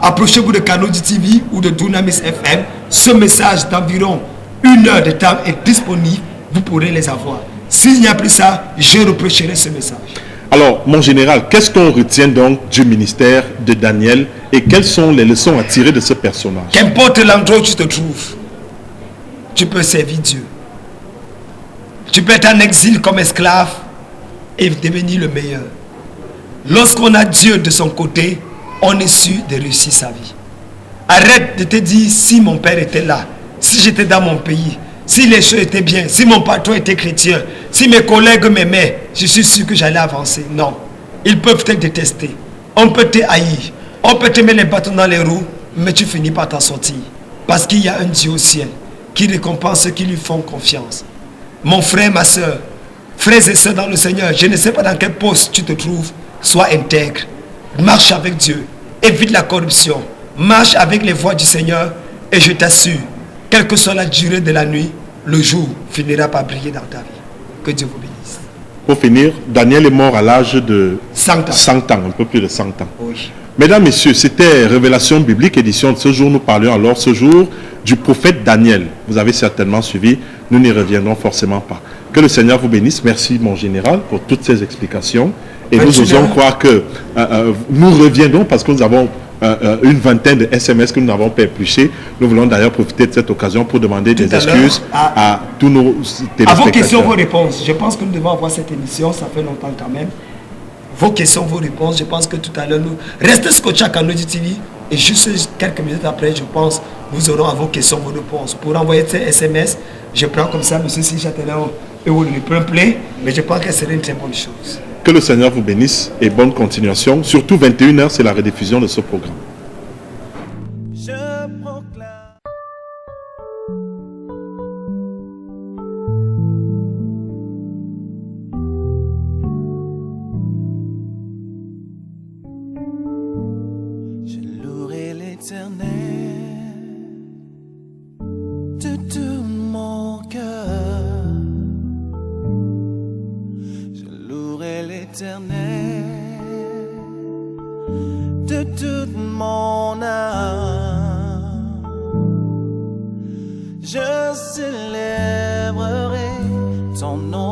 Approchez-vous de Kanodi TV ou de Dunamis FM. Ce message d'environ 1 heure de temps est disponible. Vous pourrez les avoir. S'il n'y a plus ça, je reprêcherai ce message. Alors, mon général, qu'est-ce qu'on retient donc du ministère de Daniel et quelles sont les leçons à tirer de ce personnage? Qu'importe l'endroit où tu te trouves, tu peux servir Dieu. Tu peux être en exil comme esclave et devenir le meilleur. Lorsqu'on a Dieu de son côté, on est sûr de réussir sa vie. Arrête de te dire si mon père était là, si j'étais dans mon pays, si les choses étaient bien, si mon patron était chrétien, si mes collègues m'aimaient, je suis sûr que j'allais avancer. Non. Ils peuvent te détester. On peut te haïr. On peut te mettre les bâtons dans les roues, mais tu finis par t'en sortir. Parce qu'il y a un Dieu au ciel qui récompense ceux qui lui font confiance. Mon frère, ma soeur, frères et sœurs dans le Seigneur, je ne sais pas dans quel poste tu te trouves, sois intègre, marche avec Dieu, évite la corruption, Marche avec les voies du Seigneur et je t'assure, quelle que soit la durée de la nuit, le jour finira par briller dans ta vie. Que Dieu vous bénisse. Pour finir, Daniel est mort à l'âge de 100 ans. 100 ans, un peu plus de 100 ans. Oui. Mesdames, Messieurs, c'était Révélation biblique, édition de ce jour. Nous parlions alors ce jour du prophète Daniel. Vous avez certainement suivi, nous n'y reviendrons forcément pas. Que le Seigneur vous bénisse. Merci, mon général, pour toutes ces explications. Et nous osons croire que nous reviendrons parce que nous avons une vingtaine de SMS que nous n'avons pas épluchés. Nous voulons d'ailleurs profiter de cette occasion pour demander des excuses à tous nos téléspectateurs. À vos questions, vos réponses. Je pense que nous devons avoir cette émission, ça fait longtemps quand même. Vos questions, vos réponses, je pense que tout à l'heure, nous restez scotchés à Canody TV et juste quelques minutes après, je pense, nous aurons à vos questions, vos réponses. Pour envoyer ces SMS, je prends comme ça, monsieur, si j'attends et vous le plein, mais je pense que ce serait une très bonne chose. Que le Seigneur vous bénisse et bonne continuation. Surtout 21h, c'est la rediffusion de ce programme. Je proclame. Je louerai l'Éternel de tout mon cœur. Je louerai l'Éternel de toute mon âme. Je célébrerai ton nom.